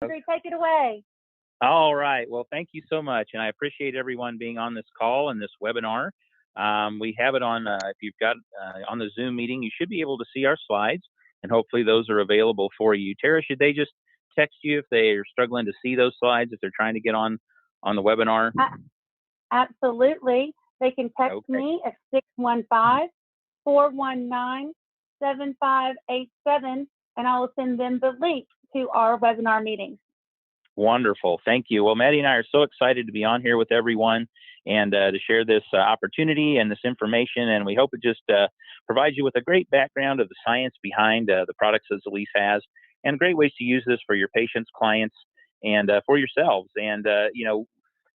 Andry, take it away. All right. Well, thank you so much. And I appreciate everyone being on this call and this webinar. We have it on, if you've got on the Zoom meeting, you should be able to see our slides, and hopefully those are available for you. Tara, should they just text you if they are struggling to see those slides, if they're trying to get on the webinar? Absolutely. They can text me at 615-419-7587, and I will send them the link to our webinar meeting. Wonderful. Thank you. Well, Maddie and I are so excited to be on here with everyone and to share this opportunity and this information. And we hope it just provides you with a great background of the science behind the products that Zelise has, and great ways to use this for your patients, clients, and for yourselves. And,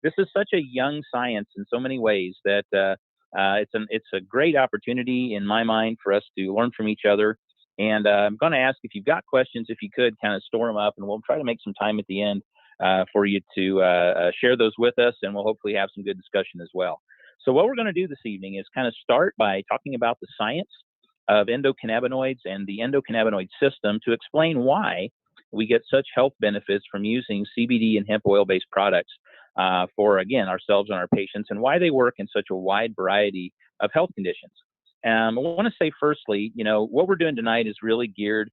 this is such a young science in so many ways that it's a great opportunity in my mind for us to learn from each other. And I'm going to ask if you've got questions, if you could kind of store them up, and we'll try to make some time at the end for you to share those with us, and we'll hopefully have some good discussion as well. So what we're going to do this evening is kind of start by talking about the science of endocannabinoids and the endocannabinoid system to explain why we get such health benefits from using CBD and hemp oil-based products for, again, ourselves and our patients, and why they work in such a wide variety of health conditions. I want to say firstly, what we're doing tonight is really geared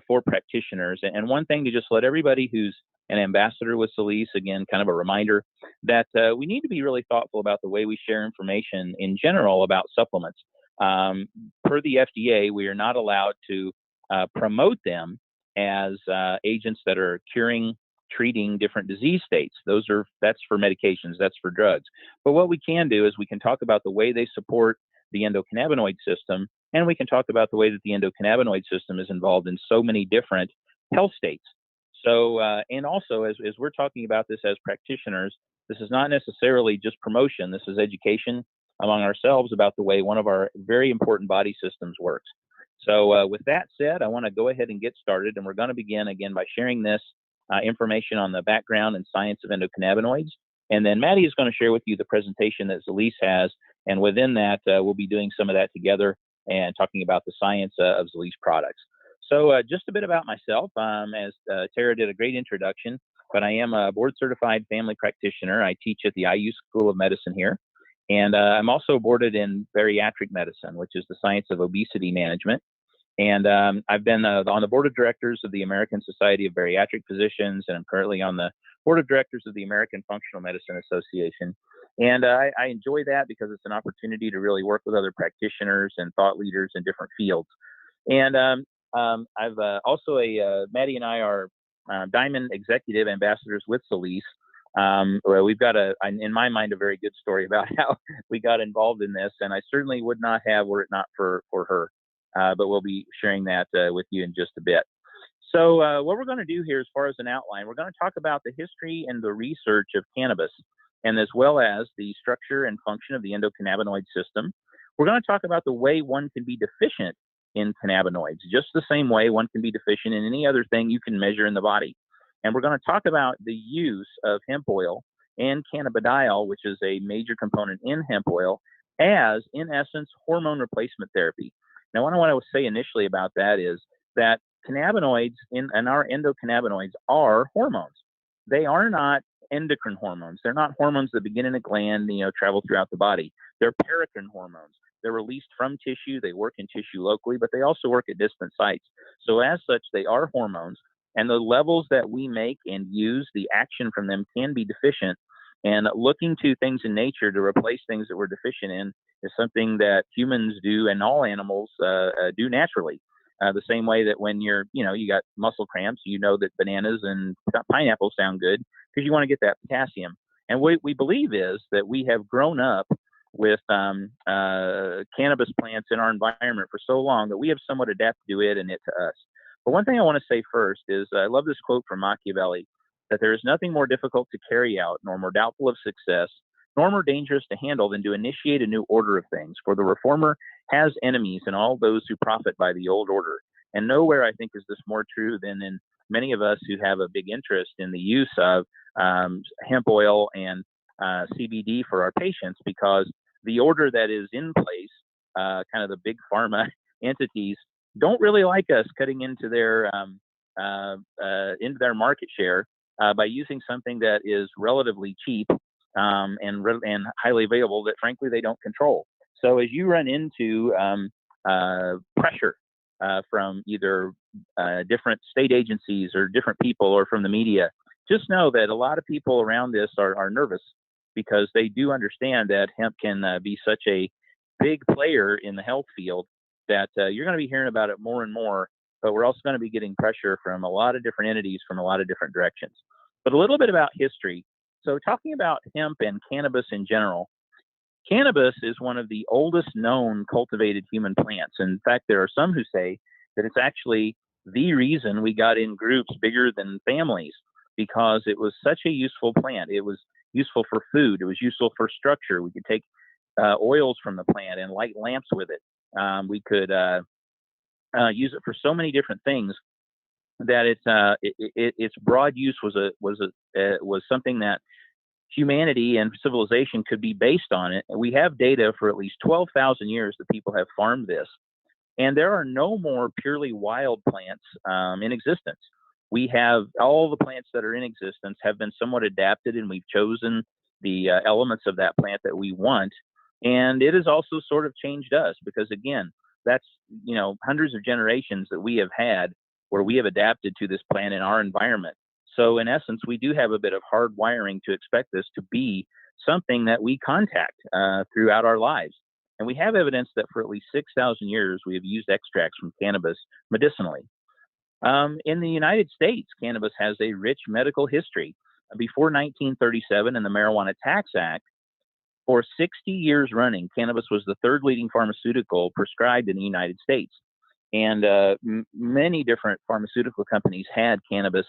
for practitioners. And one thing to just let everybody who's an ambassador with Zelise, again, kind of a reminder that we need to be really thoughtful about the way we share information in general about supplements. Per the FDA, we are not allowed to promote them as agents that are treating different disease states. That's for medications, that's for drugs. But what we can do is we can talk about the way they support the endocannabinoid system, and we can talk about the way that the endocannabinoid system is involved in so many different health states. So, and also as we're talking about this as practitioners, this is not necessarily just promotion. This is education among ourselves about the way one of our very important body systems works. So with that said, I want to go ahead and get started, and we're going to begin again by sharing this information on the background and science of endocannabinoids. And then Maddie is going to share with you the presentation that Zelise has, and within that, we'll be doing some of that together and talking about the science of Zelise products. So just a bit about myself, as Tara did a great introduction, but I am a board-certified family practitioner. I teach at the IU School of Medicine here, and I'm also boarded in bariatric medicine, which is the science of obesity management. And I've been on the board of directors of the American Society of Bariatric Physicians, and I'm currently on the board of directors of the American Functional Medicine Association. And I enjoy that because it's an opportunity to really work with other practitioners and thought leaders in different fields. And I've also Maddie and I are Diamond Executive Ambassadors with Zelise. We've got in my mind, a very good story about how we got involved in this, and I certainly would not have were it not for her. But we'll be sharing that with you in just a bit. So what we're going to do here as far as an outline, we're going to talk about the history and the research of cannabis, and as well as the structure and function of the endocannabinoid system. We're going to talk about the way one can be deficient in cannabinoids, just the same way one can be deficient in any other thing you can measure in the body. And we're going to talk about the use of hemp oil and cannabidiol, which is a major component in hemp oil, as, in essence, hormone replacement therapy. Now, what I want to say initially about that is that cannabinoids and our endocannabinoids are hormones. They are not endocrine hormones. They're not hormones that begin in a gland, travel throughout the body. They're paracrine hormones. They're released from tissue. They work in tissue locally, but they also work at distant sites. So as such, they are hormones, and the levels that we make and use, the action from them can be deficient. And looking to things in nature to replace things that we're deficient in is something that humans do and all animals do naturally. The same way that when you got muscle cramps, that bananas and pineapples sound good because you want to get that potassium. And what we believe is that we have grown up with cannabis plants in our environment for so long that we have somewhat adapted to it and it to us. But one thing I want to say first is I love this quote from Machiavelli, that there is nothing more difficult to carry out, nor more doubtful of success, nor more dangerous to handle than to initiate a new order of things. For the reformer has enemies in all those who profit by the old order. And nowhere, I think, is this more true than in many of us who have a big interest in the use of hemp oil and CBD for our patients, because the order that is in place, kind of the big pharma entities, don't really like us cutting into their market share by using something that is relatively cheap and highly available that, frankly, they don't control. So as you run into pressure from either different state agencies or different people or from the media, just know that a lot of people around this are nervous because they do understand that hemp can be such a big player in the health field that you're going to be hearing about it more and more, but we're also going to be getting pressure from a lot of different entities from a lot of different directions. But a little bit about history. So talking about hemp and cannabis in general, cannabis is one of the oldest known cultivated human plants. In fact, there are some who say that it's actually the reason we got in groups bigger than families because it was such a useful plant. It was useful for food. It was useful for structure. We could take oils from the plant and light lamps with it. We could use it for so many different things that its broad use was something that humanity and civilization could be based on it. And we have data for at least 12,000 years that people have farmed this. And there are no more purely wild plants in existence. We have all the plants that are in existence have been somewhat adapted, and we've chosen the elements of that plant that we want. And it has also sort of changed us because, again, that's hundreds of generations that we have had where we have adapted to this plant in our environment. So in essence, we do have a bit of hard wiring to expect this to be something that we contact throughout our lives. And we have evidence that for at least 6,000 years, we have used extracts from cannabis medicinally. In the United States, cannabis has a rich medical history. Before 1937 and the Marijuana Tax Act, for 60 years running, cannabis was the third leading pharmaceutical prescribed in the United States. And many different pharmaceutical companies had cannabis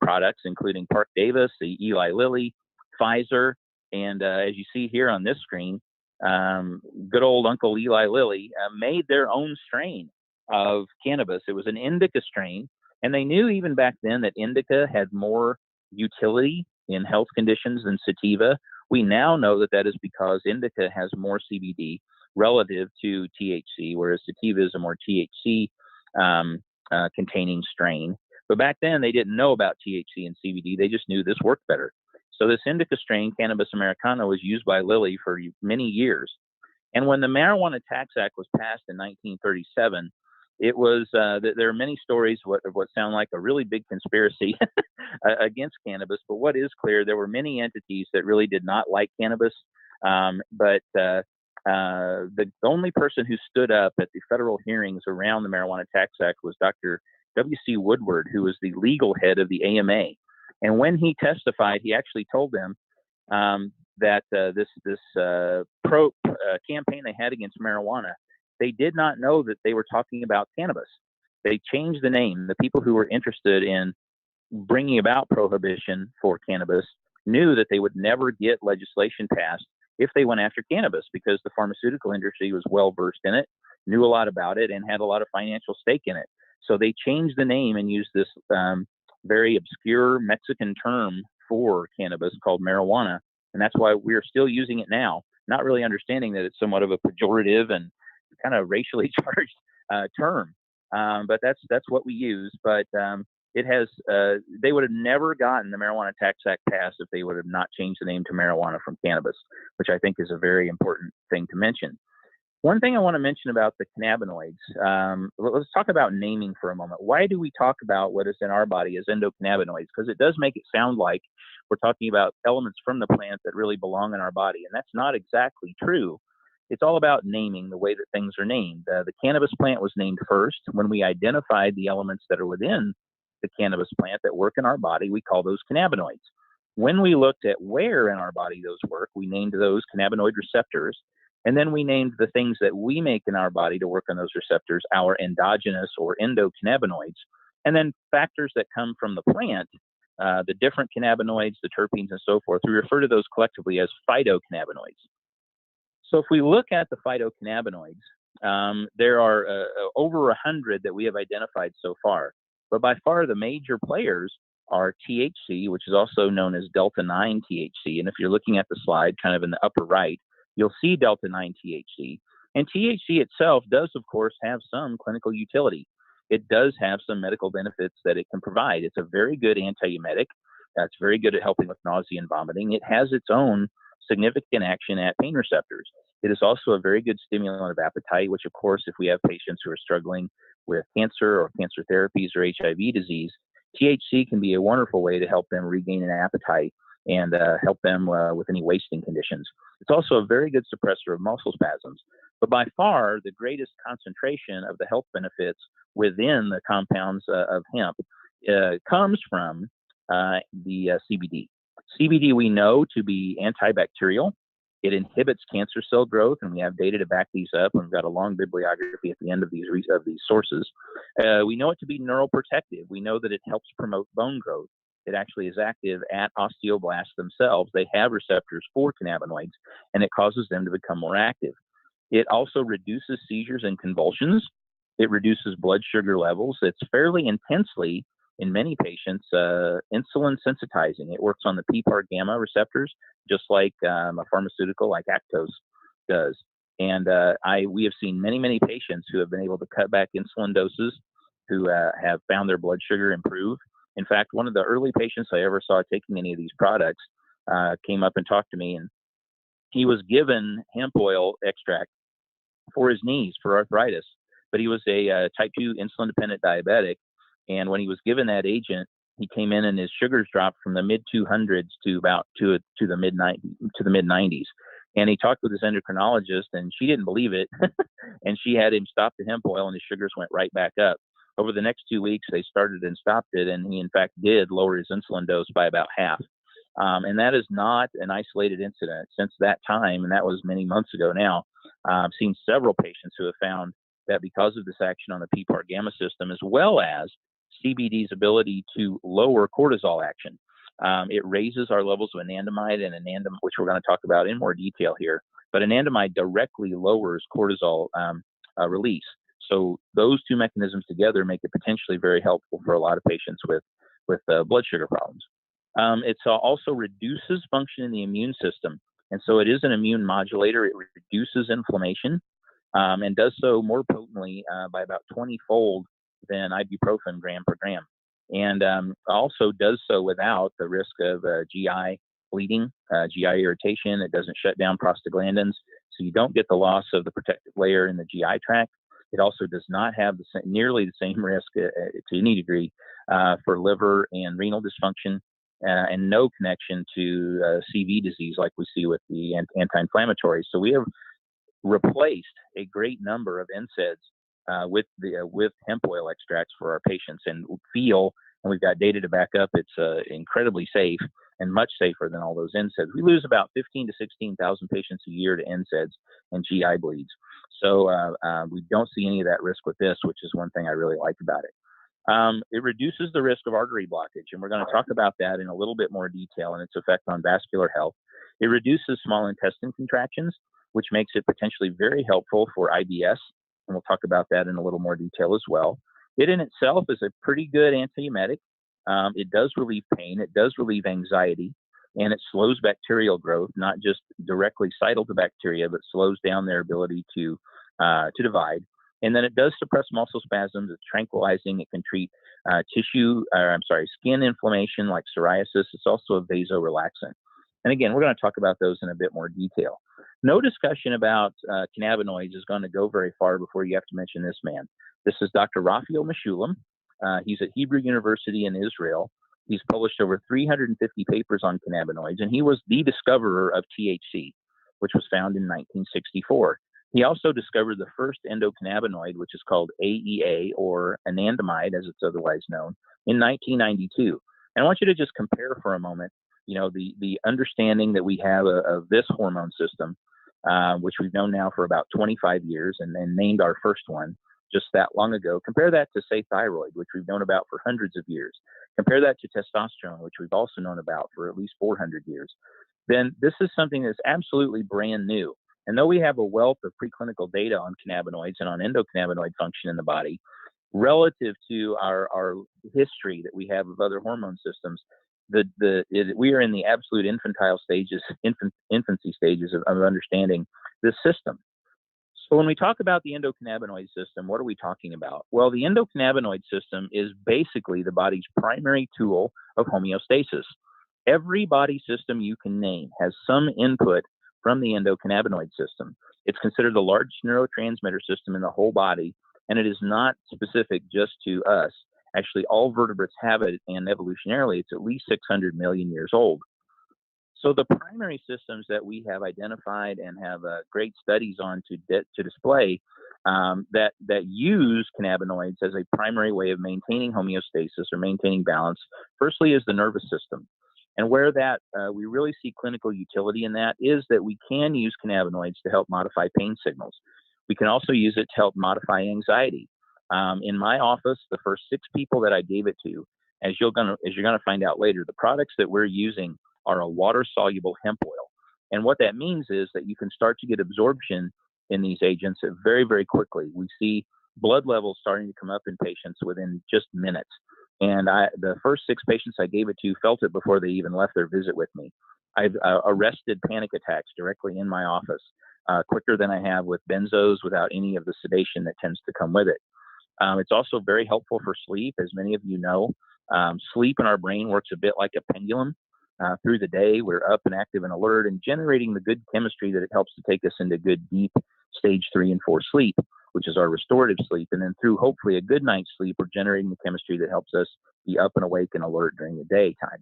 products, including Park Davis, the Eli Lilly, Pfizer, and as you see here on this screen, good old Uncle Eli Lilly made their own strain of cannabis. It was an indica strain, and they knew even back then that indica had more utility in health conditions than sativa. We now know that that is because indica has more CBD relative to THC, whereas sativa is a more THC containing strain. But back then, they didn't know about THC and CBD. They just knew this worked better. So this indica strain, Cannabis americana, was used by Lilly for many years. And when the Marijuana Tax Act was passed in 1937, it was there are many stories of what sound like a really big conspiracy against cannabis. But what is clear, there were many entities that really did not like cannabis. But the only person who stood up at the federal hearings around the Marijuana Tax Act was Dr. W.C. Woodward, who was the legal head of the AMA. And when he testified, he actually told them that this pro campaign they had against marijuana, they did not know that they were talking about cannabis. They changed the name. The people who were interested in bringing about prohibition for cannabis knew that they would never get legislation passed if they went after cannabis because the pharmaceutical industry was well versed in it, knew a lot about it, and had a lot of financial stake in it. So they changed the name and used this very obscure Mexican term for cannabis called marijuana. And that's why we're still using it now, not really understanding that it's somewhat of a pejorative and kind of racially charged term. But that's what we use. But it has, they would have never gotten the Marijuana Tax Act passed if they would have not changed the name to marijuana from cannabis, which I think is a very important thing to mention. One thing I want to mention about the cannabinoids, let's talk about naming for a moment. Why do we talk about what is in our body as endocannabinoids? Because it does make it sound like we're talking about elements from the plant that really belong in our body, and that's not exactly true. It's all about naming, the way that things are named. The cannabis plant was named first. When we identified the elements that are within the cannabis plant that work in our body, we call those cannabinoids. When we looked at where in our body those work, we named those cannabinoid receptors. And then we named the things that we make in our body to work on those receptors our endogenous or endocannabinoids. And then factors that come from the plant, the different cannabinoids, the terpenes, and so forth, we refer to those collectively as phytocannabinoids. So if we look at the phytocannabinoids, there are over 100 that we have identified so far. But by far the major players are THC, which is also known as delta-9 THC. And if you're looking at the slide kind of in the upper right, you'll see delta-9 THC. And THC itself does, of course, have some clinical utility. It does have some medical benefits that it can provide. It's a very good antiemetic. That's very good at helping with nausea and vomiting. It has its own significant action at pain receptors. It is also a very good stimulant of appetite, which, of course, if we have patients who are struggling with cancer or cancer therapies or HIV disease, THC can be a wonderful way to help them regain an appetite and help them with any wasting conditions. It's also a very good suppressor of muscle spasms. But by far, the greatest concentration of the health benefits within the compounds of hemp comes from the CBD. CBD we know to be antibacterial. It inhibits cancer cell growth, and we have data to back these up. And we've got a long bibliography at the end of these sources. We know it to be neuroprotective. We know that it helps promote bone growth. It actually is active at osteoblasts themselves. They have receptors for cannabinoids, and it causes them to become more active. It also reduces seizures and convulsions. It reduces blood sugar levels. It's fairly intensely, in many patients, insulin sensitizing. It works on the PPAR gamma receptors, just like a pharmaceutical like Actos does. And we have seen many patients who have been able to cut back insulin doses, who have found their blood sugar improve. In fact, one of the early patients I ever saw taking any of these products came up and talked to me, and he was given hemp oil extract for his knees for arthritis, but he was a type 2 insulin dependent diabetic. And when he was given that agent, he came in and his sugars dropped from the mid 200s to about to the mid 90s. And he talked with his endocrinologist, and she didn't believe it. And she had him stop the hemp oil, and his sugars went right back up. Over the next 2 weeks, they started and stopped it, and he in fact did lower his insulin dose by about half. And that is not an isolated incident. Since that time, and that was many months ago now, I've seen several patients who have found that because of this action on the PPAR gamma system, as well as CBD's ability to lower cortisol action, it raises our levels of anandamide, and anandamide, which we're going to talk about in more detail here. But anandamide directly lowers cortisol release. So those two mechanisms together make it potentially very helpful for a lot of patients with blood sugar problems. It also reduces function in the immune system. And so it is an immune modulator. It reduces inflammation and does so more potently by about 20-fold than ibuprofen gram per gram. And also does so without the risk of GI bleeding, GI irritation. It doesn't shut down prostaglandins, so you don't get the loss of the protective layer in the GI tract. It also does not have nearly the same risk to any degree for liver and renal dysfunction, and no connection to CV disease like we see with the anti-inflammatories. So we have replaced a great number of NSAIDs with hemp oil extracts for our patients, and we've got data to back up it's incredibly safe and much safer than all those NSAIDs. We lose about 15 to 16,000 patients a year to NSAIDs and GI bleeds. So we don't see any of that risk with this, which is one thing I really like about it. It reduces the risk of artery blockage, and we're going to talk about that in a little bit more detail and its effect on vascular health. It reduces small intestine contractions, which makes it potentially very helpful for IBS, and we'll talk about that in a little more detail as well. It in itself is a pretty good antiemetic. It does relieve pain, it does relieve anxiety, and it slows bacterial growth, not just directly cytal to bacteria, but slows down their ability to divide. And then it does suppress muscle spasms. It's tranquilizing. It can treat skin inflammation like psoriasis. It's also a vasorelaxant. And again, we're going to talk about those in a bit more detail. No discussion about cannabinoids is going to go very far before you have to mention this man. This is Dr. Raphael Mechoulam. He's at Hebrew University in Israel. He's published over 350 papers on cannabinoids, and he was the discoverer of THC, which was found in 1964. He also discovered the first endocannabinoid, which is called AEA, or anandamide, as it's otherwise known, in 1992. And I want you to just compare for a moment, the understanding that we have of this hormone system, which we've known now for about 25 years and named our first one just that long ago. Compare that to, say, thyroid, which we've known about for hundreds of years. Compare that to testosterone, which we've also known about for at least 400 years. Then this is something that's absolutely brand new. And though we have a wealth of preclinical data on cannabinoids and on endocannabinoid function in the body, relative to our history that we have of other hormone systems, we are in the absolute infancy stages of understanding this system. So when we talk about the endocannabinoid system, what are we talking about? Well, the endocannabinoid system is basically the body's primary tool of homeostasis. Every body system you can name has some input from the endocannabinoid system. It's considered the largest neurotransmitter system in the whole body, and it is not specific just to us. Actually, all vertebrates have it, and evolutionarily, it's at least 600 million years old. So the primary systems that we have identified and have great studies on to display that use cannabinoids as a primary way of maintaining homeostasis or maintaining balance, firstly is the nervous system. And where that we really see clinical utility in that is that we can use cannabinoids to help modify pain signals. We can also use it to help modify anxiety. In my office, the first 6 people that I gave it to, as you're gonna find out later, the products that we're using are a water-soluble hemp oil. And what that means is that you can start to get absorption in these agents very, very quickly. We see blood levels starting to come up in patients within just minutes. And the first 6 patients I gave it to felt it before they even left their visit with me. I've arrested panic attacks directly in my office quicker than I have with benzos without any of the sedation that tends to come with it. It's also very helpful for sleep. As many of you know, sleep in our brain works a bit like a pendulum. Through the day, we're up and active and alert and generating the good chemistry that it helps to take us into good, deep stage 3 and 4 sleep, which is our restorative sleep. And then through hopefully a good night's sleep, we're generating the chemistry that helps us be up and awake and alert during the daytime.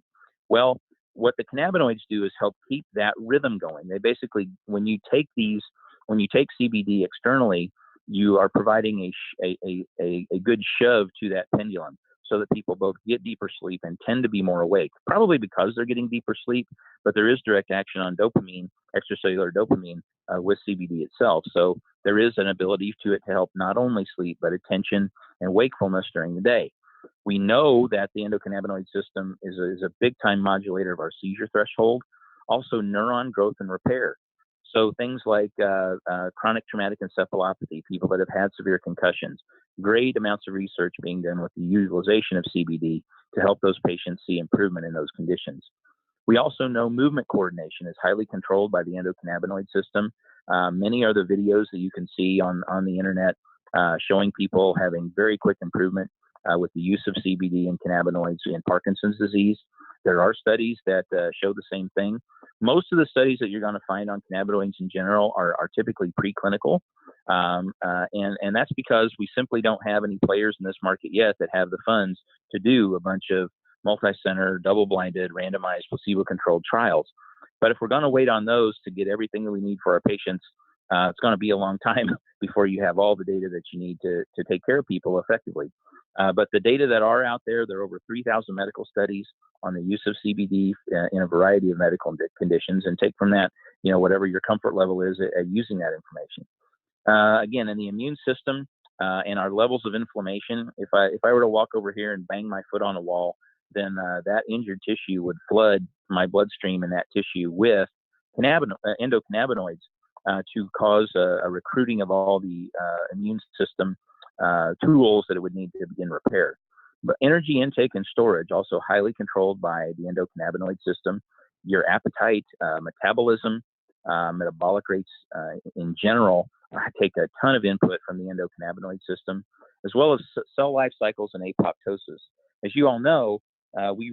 Well, what the cannabinoids do is help keep that rhythm going. They basically, when you take CBD externally, you are providing a good shove to that pendulum so that people both get deeper sleep and tend to be more awake, probably because they're getting deeper sleep, but there is direct action on dopamine, extracellular dopamine with CBD itself. So there is an ability to it to help not only sleep, but attention and wakefulness during the day. We know that the endocannabinoid system is a big time modulator of our seizure threshold, also neuron growth and repair. So things like chronic traumatic encephalopathy, people that have had severe concussions, great amounts of research being done with the utilization of CBD to help those patients see improvement in those conditions. We also know movement coordination is highly controlled by the endocannabinoid system. Many are the videos that you can see on the internet showing people having very quick improvement with the use of CBD and cannabinoids in Parkinson's disease. There are studies that show the same thing. Most of the studies that you're going to find on cannabinoids in general are typically preclinical. And that's because we simply don't have any players in this market yet that have the funds to do a bunch of multi-center, double-blinded, randomized, placebo-controlled trials. But if we're going to wait on those to get everything that we need for our patients, it's going to be a long time before you have all the data that you need to take care of people effectively. But the data that are out there are over 3,000 medical studies on the use of CBD in a variety of medical conditions, and take from that, whatever your comfort level is at using that information. Again, in the immune system and our levels of inflammation, if I were to walk over here and bang my foot on a wall, then that injured tissue would flood my bloodstream in that tissue with endocannabinoids to cause a recruiting of all the immune system tools that it would need to begin repair. But energy intake and storage also highly controlled by the endocannabinoid system. Your appetite, metabolism, metabolic rates in general take a ton of input from the endocannabinoid system, as well as cell life cycles and apoptosis. As you all know, we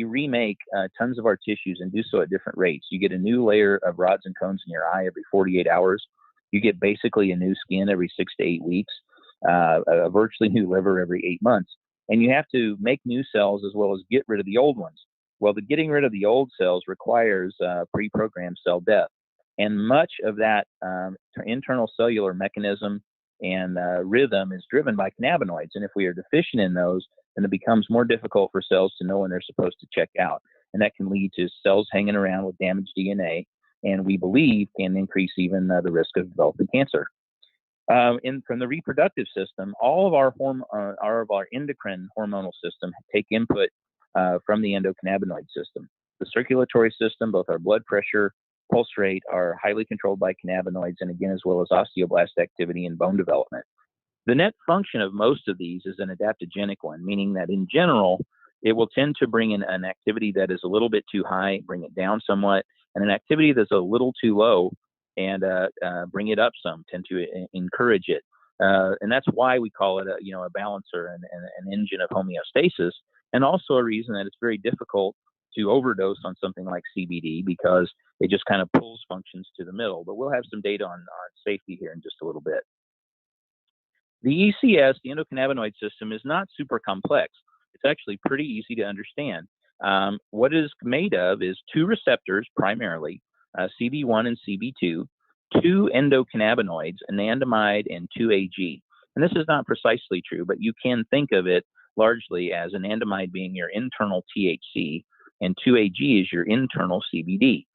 remake tons of our tissues and do so at different rates. You get a new layer of rods and cones in your eye every 48 hours. You get basically a new skin every 6 to 8 weeks, a virtually new liver every 8 months. And you have to make new cells as well as get rid of the old ones. Well, the getting rid of the old cells requires pre-programmed cell death. And much of that internal cellular mechanism and rhythm is driven by cannabinoids. And if we are deficient in those, then it becomes more difficult for cells to know when they're supposed to check out. And that can lead to cells hanging around with damaged DNA, and we believe can increase even the risk of developing cancer. From the reproductive system, all of our endocrine hormonal system take input from the endocannabinoid system. The circulatory system, both our blood pressure, pulse rate, are highly controlled by cannabinoids, and again, as well as osteoblast activity and bone development. The net function of most of these is an adaptogenic one, meaning that in general, it will tend to bring in an activity that is a little bit too high, bring it down somewhat, and an activity that's a little too low, and bring it up some, tend to encourage it. And that's why we call it a balancer and an engine of homeostasis, and also a reason that it's very difficult to overdose on something like CBD because it just kind of pulls functions to the middle. But we'll have some data on safety here in just a little bit. The ECS, the endocannabinoid system, is not super complex. It's actually pretty easy to understand. What it is made of is two receptors primarily, CB1 and CB2, two endocannabinoids, anandamide and 2-AG. And this is not precisely true, but you can think of it largely as anandamide being your internal THC and 2-AG is your internal CBD.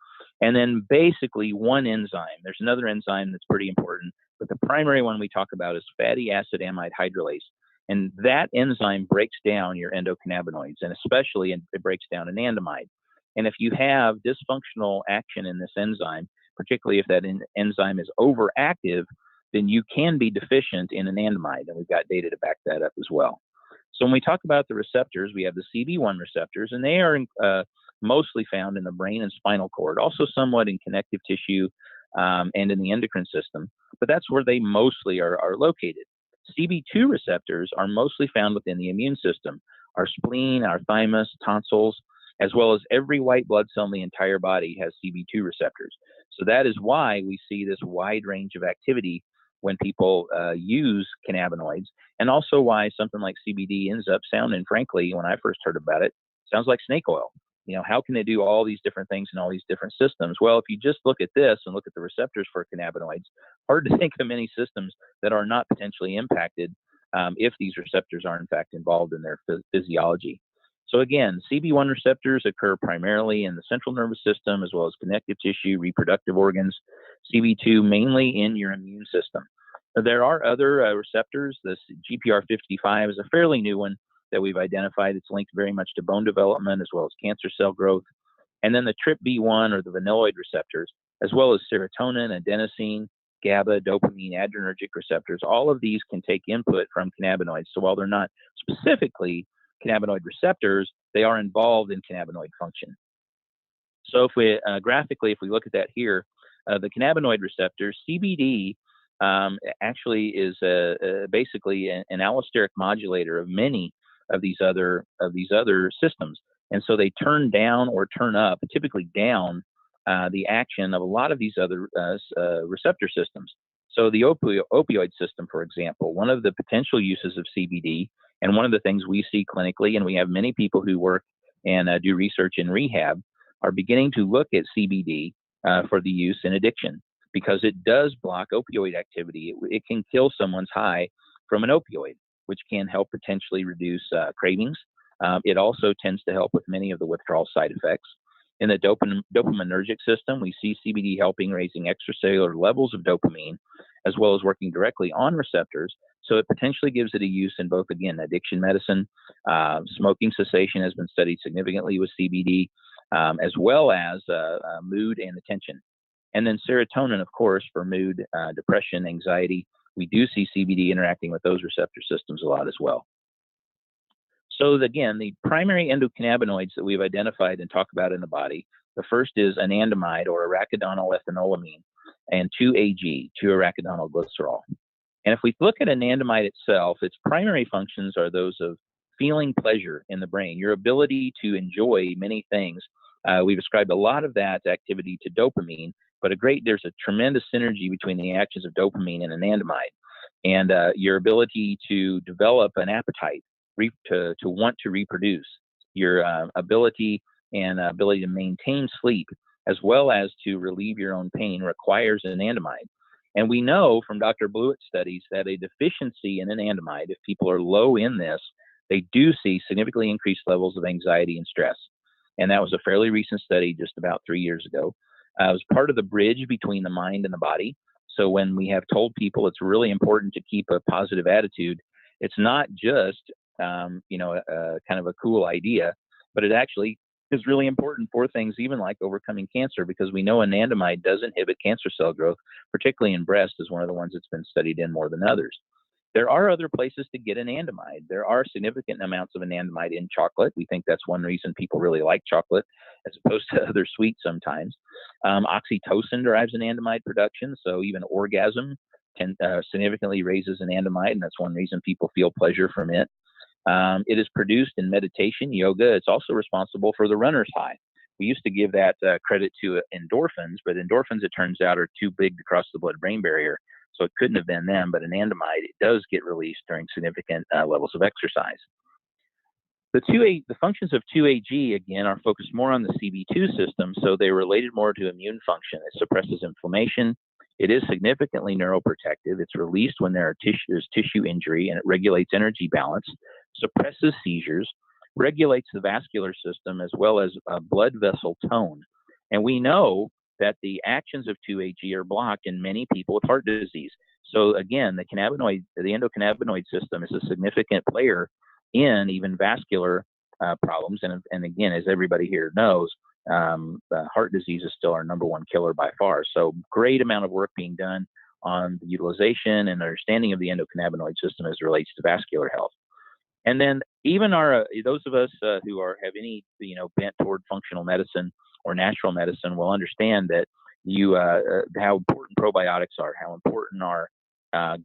And then basically one enzyme. There's another enzyme that's pretty important, but the primary one we talk about is fatty acid amide hydrolase. And that enzyme breaks down your endocannabinoids, and especially it breaks down anandamide. And if you have dysfunctional action in this enzyme, particularly if that enzyme is overactive, then you can be deficient in anandamide. And we've got data to back that up as well. So when we talk about the receptors, we have the CB1 receptors, and they are mostly found in the brain and spinal cord, also somewhat in connective tissue and in the endocrine system, but that's where they mostly are located. CB2 receptors are mostly found within the immune system, our spleen, our thymus, tonsils, as well as every white blood cell in the entire body has CB2 receptors. So that is why we see this wide range of activity when people use cannabinoids, and also why something like CBD ends up sounding, frankly, when I first heard about it, sounds like snake oil. How can they do all these different things in all these different systems? Well, if you just look at this and look at the receptors for cannabinoids, hard to think of many systems that are not potentially impacted if these receptors are in fact involved in their physiology. So again, CB1 receptors occur primarily in the central nervous system as well as connective tissue, reproductive organs. CB2 mainly in your immune system. There are other receptors. This GPR55 is a fairly new one that we've identified. It's linked very much to bone development as well as cancer cell growth. And then the TRPV1 or the vanilloid receptors, as well as serotonin, adenosine, GABA, dopamine, adrenergic receptors. All of these can take input from cannabinoids. So while they're not specifically cannabinoid receptors, they are involved in cannabinoid function. So if we graphically, if we look at that here, the cannabinoid receptors, CBD actually is basically an allosteric modulator of many of these other systems, and so they turn down or turn up, typically down, the action of a lot of these other receptor systems. So the opioid system, for example, one of the potential uses of CBD, and one of the things we see clinically, and we have many people who work and do research in rehab, are beginning to look at CBD for the use in addiction, because it does block opioid activity. It can kill someone's high from an opioid, which can help potentially reduce cravings. It also tends to help with many of the withdrawal side effects. In the dopaminergic system, we see CBD helping raising extracellular levels of dopamine, as well as working directly on receptors. So it potentially gives it a use in both, again, addiction medicine. Smoking cessation has been studied significantly with CBD, as well as mood and attention. And then serotonin, of course, for mood, depression, anxiety. We do see CBD interacting with those receptor systems a lot as well. So again, the primary endocannabinoids that we've identified and talk about in the body, the first is anandamide or arachidonyl ethanolamine, and 2-AG, 2-arachidonyl glycerol. And if we look at anandamide itself, its primary functions are those of feeling pleasure in the brain, your ability to enjoy many things. We've ascribed a lot of that activity to dopamine, but there's a tremendous synergy between the actions of dopamine and anandamide, and your ability to develop an appetite, to want to reproduce, your ability to maintain sleep, as well as to relieve your own pain, requires anandamide. And we know from Dr. Blewett's studies that a deficiency in anandamide, if people are low in this, they do see significantly increased levels of anxiety and stress. And that was a fairly recent study just about 3 years ago. It was part of the bridge between the mind and the body. So when we have told people it's really important to keep a positive attitude, it's not just kind of a cool idea, but it actually is really important for things even like overcoming cancer, because we know anandamide does inhibit cancer cell growth, particularly in breast, is one of the ones that's been studied in more than others. There are other places to get anandamide. There are significant amounts of anandamide in chocolate. We think that's one reason people really like chocolate, as opposed to other sweets sometimes. Oxytocin drives anandamide production, so even orgasm significantly raises anandamide, and that's one reason people feel pleasure from it. It is produced in meditation, yoga. It's also responsible for the runner's high. We used to give that credit to endorphins, but endorphins, it turns out, are too big to cross the blood-brain barrier, so it couldn't have been them. But anandamide, it does get released during significant levels of exercise. The functions of 2-AG, again, are focused more on the CB2 system, so they're related more to immune function. It suppresses inflammation. It is significantly neuroprotective. It's released when there's tissue injury, and it regulates energy balance, suppresses seizures, regulates the vascular system, as well as blood vessel tone. And we know that the actions of 2-AG are blocked in many people with heart disease. So again, the endocannabinoid system is a significant player in even vascular problems. And again, as everybody here knows, heart disease is still our #1 killer by far. So great amount of work being done on the utilization and understanding of the endocannabinoid system as it relates to vascular health. And then even those of us who have any bent toward functional medicine or natural medicine will understand that how important probiotics are, how important our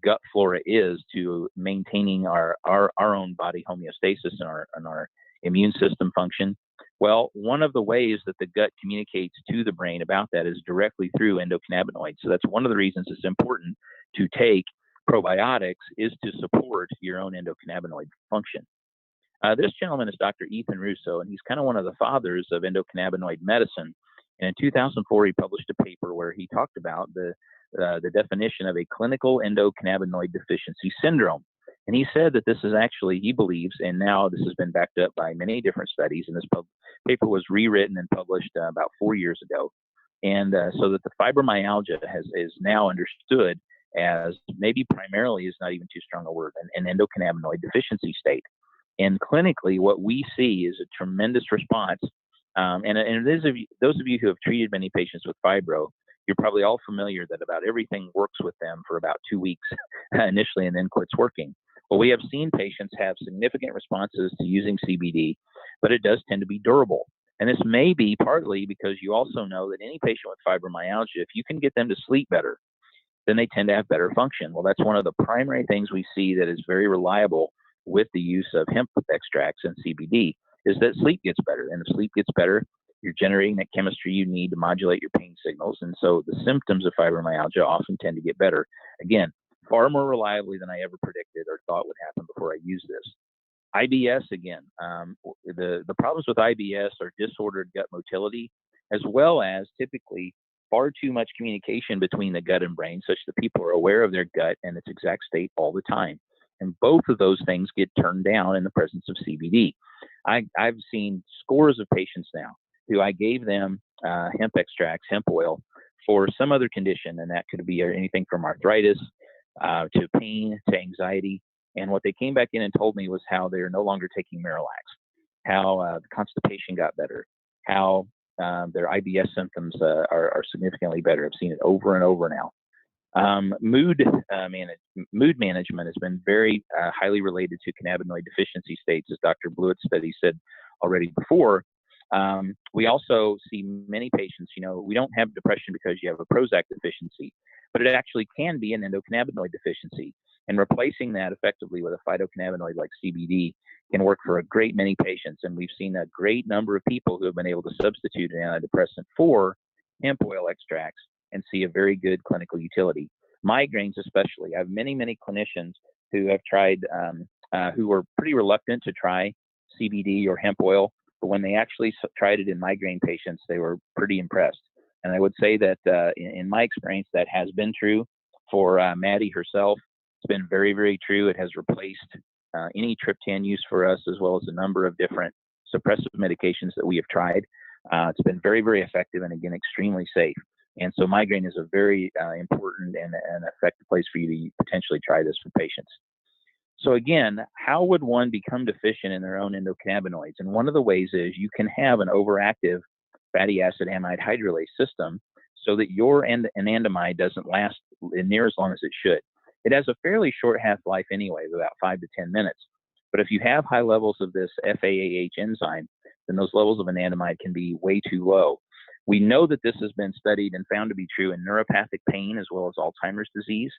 gut flora is to maintaining our own body homeostasis and our immune system function. Well, one of the ways that the gut communicates to the brain about that is directly through endocannabinoids. So that's one of the reasons it's important to take probiotics, is to support your own endocannabinoid function. This gentleman is Dr. Ethan Russo, and he's kind of one of the fathers of endocannabinoid medicine. And in 2004, he published a paper where he talked about the definition of a clinical endocannabinoid deficiency syndrome. And he said that this is actually, he believes, and now this has been backed up by many different studies, and this paper was rewritten and published about 4 years ago. And so that the fibromyalgia is now understood as, maybe primarily is not even too strong a word, an endocannabinoid deficiency state. And clinically, what we see is a tremendous response. And those of you who have treated many patients with fibro, you're probably all familiar that about everything works with them for about 2 weeks initially and then quits working. Well, we have seen patients have significant responses to using CBD, but it does tend to be durable. And this may be partly because you also know that any patient with fibromyalgia, if you can get them to sleep better, then they tend to have better function. Well, that's one of the primary things we see that is very reliable with the use of hemp extracts and CBD, is that sleep gets better. And if sleep gets better, you're generating that chemistry you need to modulate your pain signals. And so the symptoms of fibromyalgia often tend to get better. Again, far more reliably than I ever predicted or thought would happen before I used this. IBS, again, the problems with IBS are disordered gut motility, as well as typically far too much communication between the gut and brain, such that people are aware of their gut and its exact state all the time. And both of those things get turned down in the presence of CBD. I've seen scores of patients now who I gave them hemp extracts, hemp oil, for some other condition, and that could be anything from arthritis to pain to anxiety. And what they came back in and told me was how they're no longer taking Miralax, how the constipation got better, how their IBS symptoms are significantly better. I've seen it over and over now. Mood management has been very highly related to cannabinoid deficiency states, as Dr. Blewett's study said already before. We also see many patients, we don't have depression because you have a Prozac deficiency, but it actually can be an endocannabinoid deficiency. And replacing that effectively with a phytocannabinoid like CBD can work for a great many patients. And we've seen a great number of people who have been able to substitute an antidepressant for hemp oil extracts and see a very good clinical utility. Migraines especially. I have many, many clinicians who have tried, who were pretty reluctant to try CBD or hemp oil, but when they actually tried it in migraine patients, they were pretty impressed. And I would say that in my experience, that has been true for Maddie herself. It's been very, very true. It has replaced any triptan use for us, as well as a number of different suppressive medications that we have tried. It's been very, very effective and, again, extremely safe. And so migraine is a very important and effective place for you to potentially try this for patients. So again, how would one become deficient in their own endocannabinoids? And one of the ways is you can have an overactive fatty acid amide hydrolase system so that your anandamide doesn't last near as long as it should. It has a fairly short half-life anyway, of about 5 to 10 minutes. But if you have high levels of this FAAH enzyme, then those levels of anandamide can be way too low. We know that this has been studied and found to be true in neuropathic pain as well as Alzheimer's disease.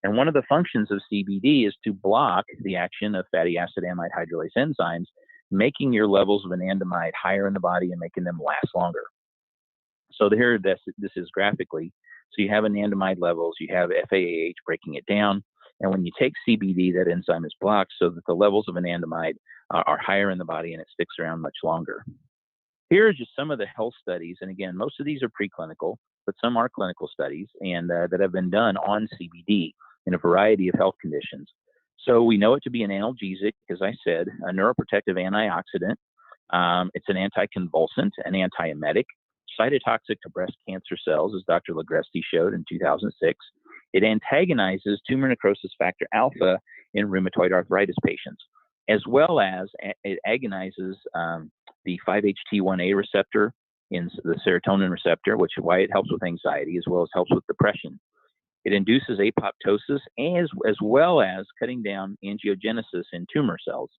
And one of the functions of CBD is to block the action of fatty acid amide hydrolase enzymes, making your levels of anandamide higher in the body and making them last longer. So here, this is graphically. So you have anandamide levels, you have FAAH breaking it down, and when you take CBD, that enzyme is blocked so that the levels of anandamide are higher in the body and it sticks around much longer. Here are just some of the health studies, and again, most of these are preclinical, but some are clinical studies and that have been done on CBD in a variety of health conditions. So we know it to be an analgesic, as I said, a neuroprotective antioxidant. It's an anticonvulsant, an antiemetic, cytotoxic to breast cancer cells, as Dr. Lagresti showed in 2006. It antagonizes tumor necrosis factor alpha in rheumatoid arthritis patients, as well as it agonizes the 5-HT1A receptor in the serotonin receptor, which is why it helps with anxiety, as well as helps with depression. It induces apoptosis as well as cutting down angiogenesis in tumor cells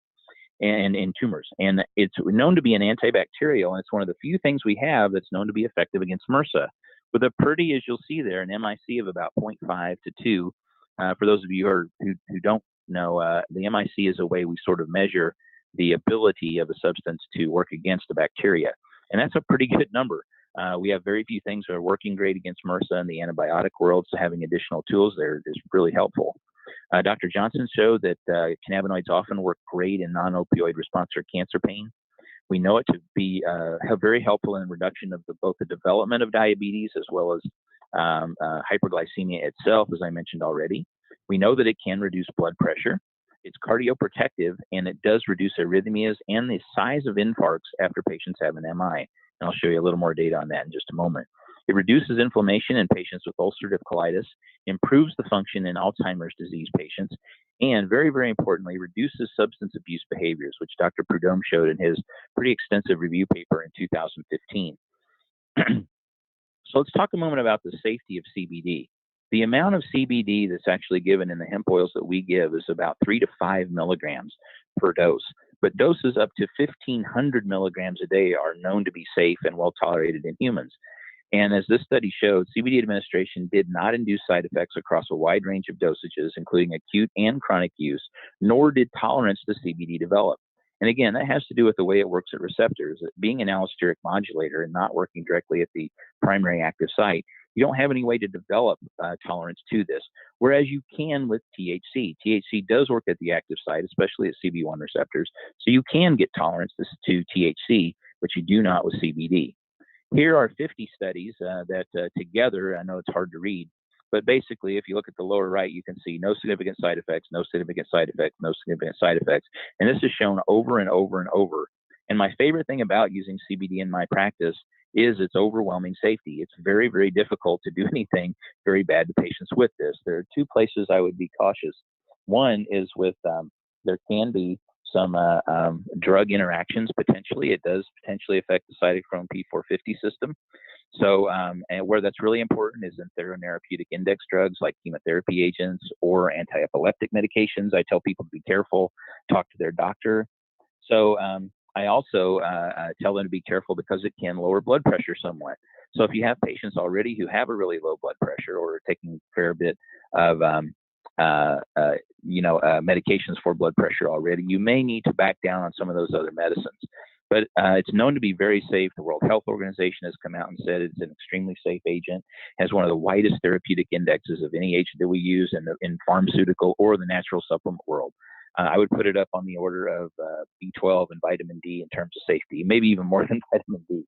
and in tumors. And it's known to be an antibacterial, and it's one of the few things we have that's known to be effective against MRSA, with a pretty, as you'll see there, an MIC of about 0.5 to 2. For those of you who don't know, the MIC is a way we sort of measure the ability of a substance to work against a bacteria. And that's a pretty good number. We have very few things that are working great against MRSA in the antibiotic world, so having additional tools there is really helpful. Dr. Johnson showed that cannabinoids often work great in non-opioid response or cancer pain. We know it to be very helpful in reduction of both the development of diabetes as well as hyperglycemia itself, as I mentioned already. We know that it can reduce blood pressure. It's cardioprotective, and it does reduce arrhythmias and the size of infarcts after patients have an MI. And I'll show you a little more data on that in just a moment. It reduces inflammation in patients with ulcerative colitis, improves the function in Alzheimer's disease patients, and very, very importantly, reduces substance abuse behaviors, which Dr. Prudhomme showed in his pretty extensive review paper in 2015. So let's talk a moment about the safety of CBD. The amount of CBD that's actually given in the hemp oils that we give is about 3 to 5 milligrams per dose. But doses up to 1,500 milligrams a day are known to be safe and well tolerated in humans. And as this study showed, CBD administration did not induce side effects across a wide range of dosages, including acute and chronic use, nor did tolerance to CBD develop. And again, that has to do with the way it works at receptors. Being an allosteric modulator and not working directly at the primary active site, you don't have any way to develop tolerance to this, whereas you can with THC. THC does work at the active site, especially at CB1 receptors, so you can get tolerance to THC, but you do not with CBD. Here are 50 studies that together, I know it's hard to read, but basically, if you look at the lower right, you can see no significant side effects, no significant side effects, no significant side effects. And this is shown over and over and over. And my favorite thing about using CBD in my practice is its overwhelming safety. It's very, very difficult to do anything very bad to patients with this. There are two places I would be cautious. One is with there can be some drug interactions potentially. It does potentially affect the cytochrome P450 system. So, and where that's really important is in therapeutic index drugs like chemotherapy agents or anti-epileptic medications. I tell people to be careful, talk to their doctor. So, I also tell them to be careful because it can lower blood pressure somewhat. So if you have patients already who have a really low blood pressure or are taking a fair bit of medications for blood pressure already, you may need to back down on some of those other medicines. But it's known to be very safe. The World Health Organization has come out and said it's an extremely safe agent, has one of the widest therapeutic indexes of any agent that we use in pharmaceutical or the natural supplement world. I would put it up on the order of B12 and vitamin D in terms of safety, maybe even more than vitamin D.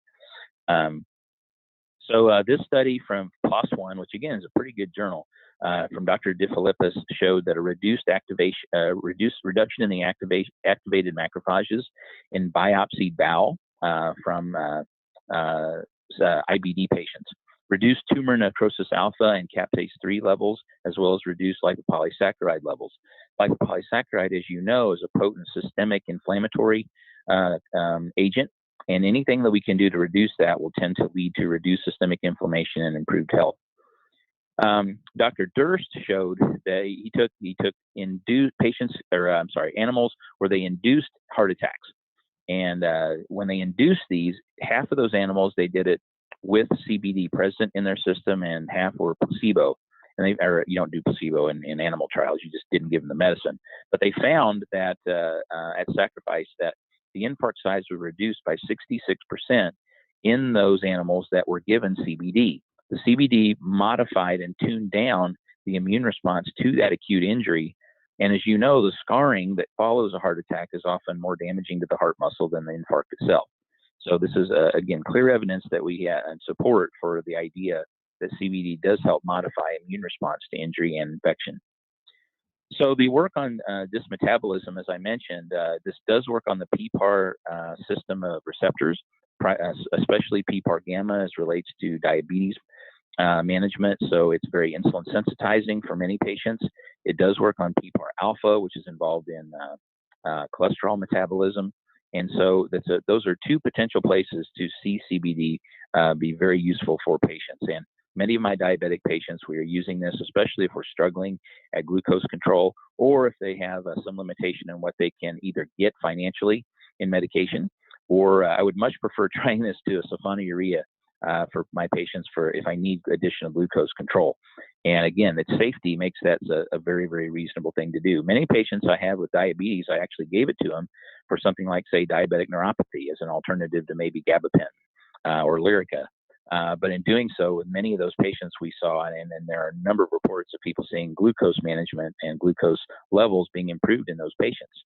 So this study from PLOS One, which again is a pretty good journal, from Dr. DeFilippis, showed that a reduction in the activated macrophages in biopsied bowel from IBD patients, reduced tumor necrosis alpha and captase 3 levels, as well as reduced lipopolysaccharide levels. Lipopolysaccharide, as you know, is a potent systemic inflammatory agent, and anything that we can do to reduce that will tend to lead to reduced systemic inflammation and improved health. Dr. Durst showed that he took induced patients, animals where they induced heart attacks. And when they induced these, half of those animals, they did it with CBD present in their system, and half were placebo. And you don't do placebo in animal trials; you just didn't give them the medicine. But they found that at sacrifice, that the infarct size was reduced by 66% in those animals that were given CBD. The CBD modified and tuned down the immune response to that acute injury. And as you know, the scarring that follows a heart attack is often more damaging to the heart muscle than the infarct itself. So this is, again, clear evidence that we have and support for the idea that CBD does help modify immune response to injury and infection. So the work on this metabolism, as I mentioned, this does work on the PPAR system of receptors, especially PPAR gamma as relates to diabetes management. So it's very insulin sensitizing for many patients. It does work on PPAR alpha, which is involved in cholesterol metabolism. And so those are two potential places to see CBD be very useful for patients. And many of my diabetic patients, we are using this, especially if we're struggling at glucose control, or if they have some limitation in what they can either get financially in medication, or I would much prefer trying this to a sulfonylurea for my patients for if I need additional glucose control. And again, its safety makes that a very, very reasonable thing to do. Many patients I have with diabetes, I actually gave it to them for something like, say, diabetic neuropathy as an alternative to maybe gabapentin or Lyrica. But in doing so, with many of those patients we saw, and there are a number of reports of people seeing glucose management and glucose levels being improved in those patients.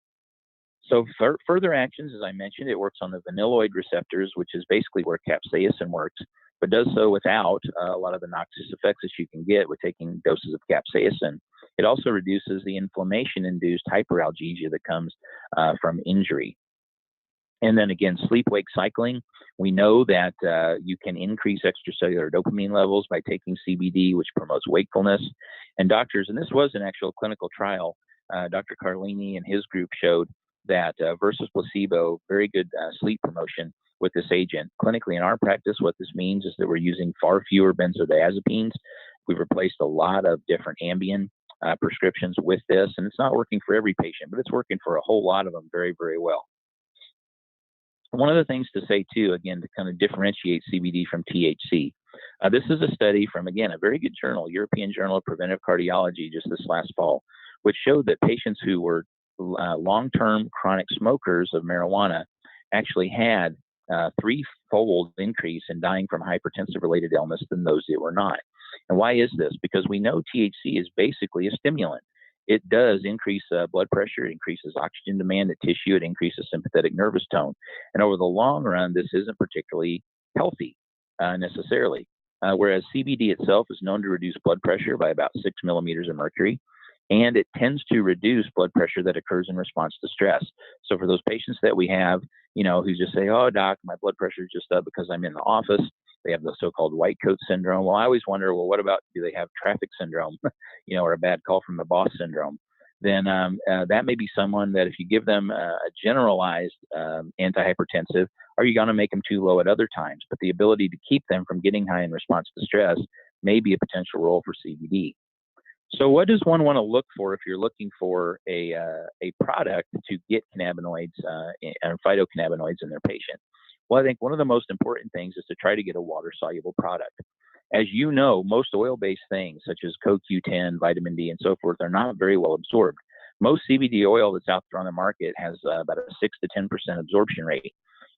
So further actions, as I mentioned, it works on the vanilloid receptors, which is basically where capsaicin works, but does so without a lot of the noxious effects that you can get with taking doses of capsaicin. It also reduces the inflammation-induced hyperalgesia that comes from injury. And then again, sleep-wake cycling. We know that you can increase extracellular dopamine levels by taking CBD, which promotes wakefulness. And doctors, and this was an actual clinical trial, Dr. Carlini and his group showed that versus placebo, very good sleep promotion with this agent. Clinically, in our practice, what this means is that we're using far fewer benzodiazepines. We've replaced a lot of different Ambien prescriptions with this, and it's not working for every patient, but it's working for a whole lot of them very, very well. One of the things to say, too, again, to kind of differentiate CBD from THC, this is a study from, again, a very good journal, European Journal of Preventive Cardiology, just this last fall, which showed that patients who were long-term chronic smokers of marijuana actually had threefold increase in dying from hypertensive-related illness than those that were not. And why is this? Because we know THC is basically a stimulant. It does increase blood pressure, it increases oxygen demand to tissue, it increases sympathetic nervous tone. And over the long run, this isn't particularly healthy necessarily. Whereas CBD itself is known to reduce blood pressure by about 6 millimeters of mercury, and it tends to reduce blood pressure that occurs in response to stress. So for those patients that we have, who just say, "Oh, doc, my blood pressure is just up because I'm in the office," they have the so-called white coat syndrome. Well, I always wonder, well, what about, do they have traffic syndrome, or a bad call from the boss syndrome? Then that may be someone that if you give them a generalized antihypertensive, are you going to make them too low at other times? But the ability to keep them from getting high in response to stress may be a potential role for CBD. So what does one want to look for if you're looking for a product to get cannabinoids and phytocannabinoids in their patient? Well, I think one of the most important things is to try to get a water-soluble product. As you know, most oil-based things such as CoQ10, vitamin D, and so forth are not very well absorbed. Most CBD oil that's out there on the market has about a 6 to 10% absorption rate.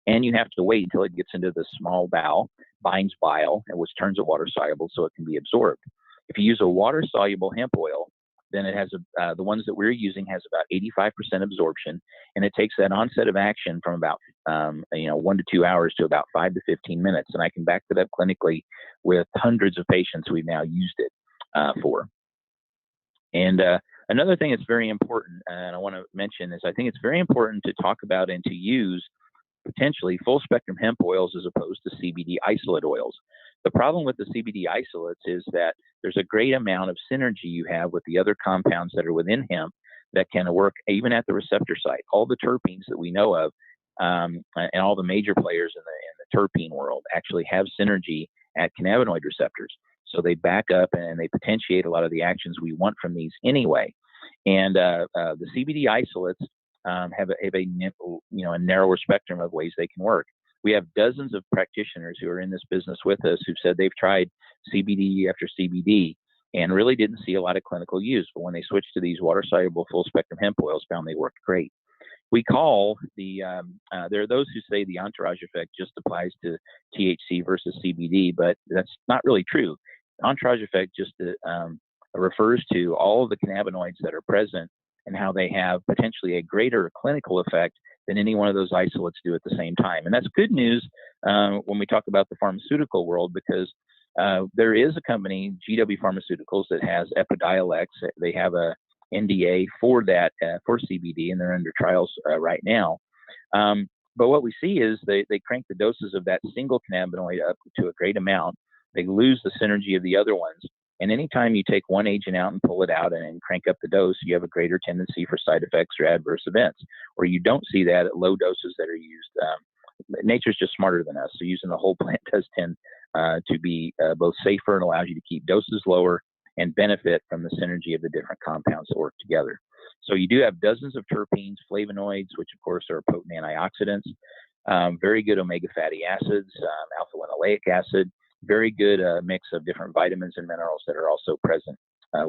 And you have to wait until it gets into the small bowel, binds bile, and which turns it water-soluble so it can be absorbed. If you use a water-soluble hemp oil, then it has the ones that we're using has about 85% absorption, and it takes that onset of action from about 1 to 2 hours to about 5 to 15 minutes. And I can back that up clinically with hundreds of patients we've now used it for. And another thing that's very important, and I want to mention, is I think it's very important to talk about and to use potentially full spectrum hemp oils as opposed to CBD isolate oils. The problem with the CBD isolates is that there's a great amount of synergy you have with the other compounds that are within hemp that can work even at the receptor site. All the terpenes that we know of and all the major players in the terpene world actually have synergy at cannabinoid receptors. So they back up and they potentiate a lot of the actions we want from these anyway. And the CBD isolates a narrower spectrum of ways they can work. We have dozens of practitioners who are in this business with us who've said they've tried CBD after CBD and really didn't see a lot of clinical use. But when they switched to these water-soluble full-spectrum hemp oils, found they worked great. We call there are those who say the entourage effect just applies to THC versus CBD, but that's not really true. Entourage effect just refers to all of the cannabinoids that are present and how they have potentially a greater clinical effect than any one of those isolates do at the same time. And that's good news when we talk about the pharmaceutical world, because there is a company, GW Pharmaceuticals, that has Epidiolex. They have a NDA for that, for CBD, and they're under trials right now. But what we see is they crank the doses of that single cannabinoid up to a great amount. They lose the synergy of the other ones. And anytime you take one agent out and pull it out and crank up the dose, you have a greater tendency for side effects or adverse events, where you don't see that at low doses that are used. Nature's just smarter than us. So using the whole plant does tend to be both safer and allows you to keep doses lower and benefit from the synergy of the different compounds that work together. So you do have dozens of terpenes, flavonoids, which of course are potent antioxidants, very good omega fatty acids, alpha linoleic acid, very good mix of different vitamins and minerals that are also present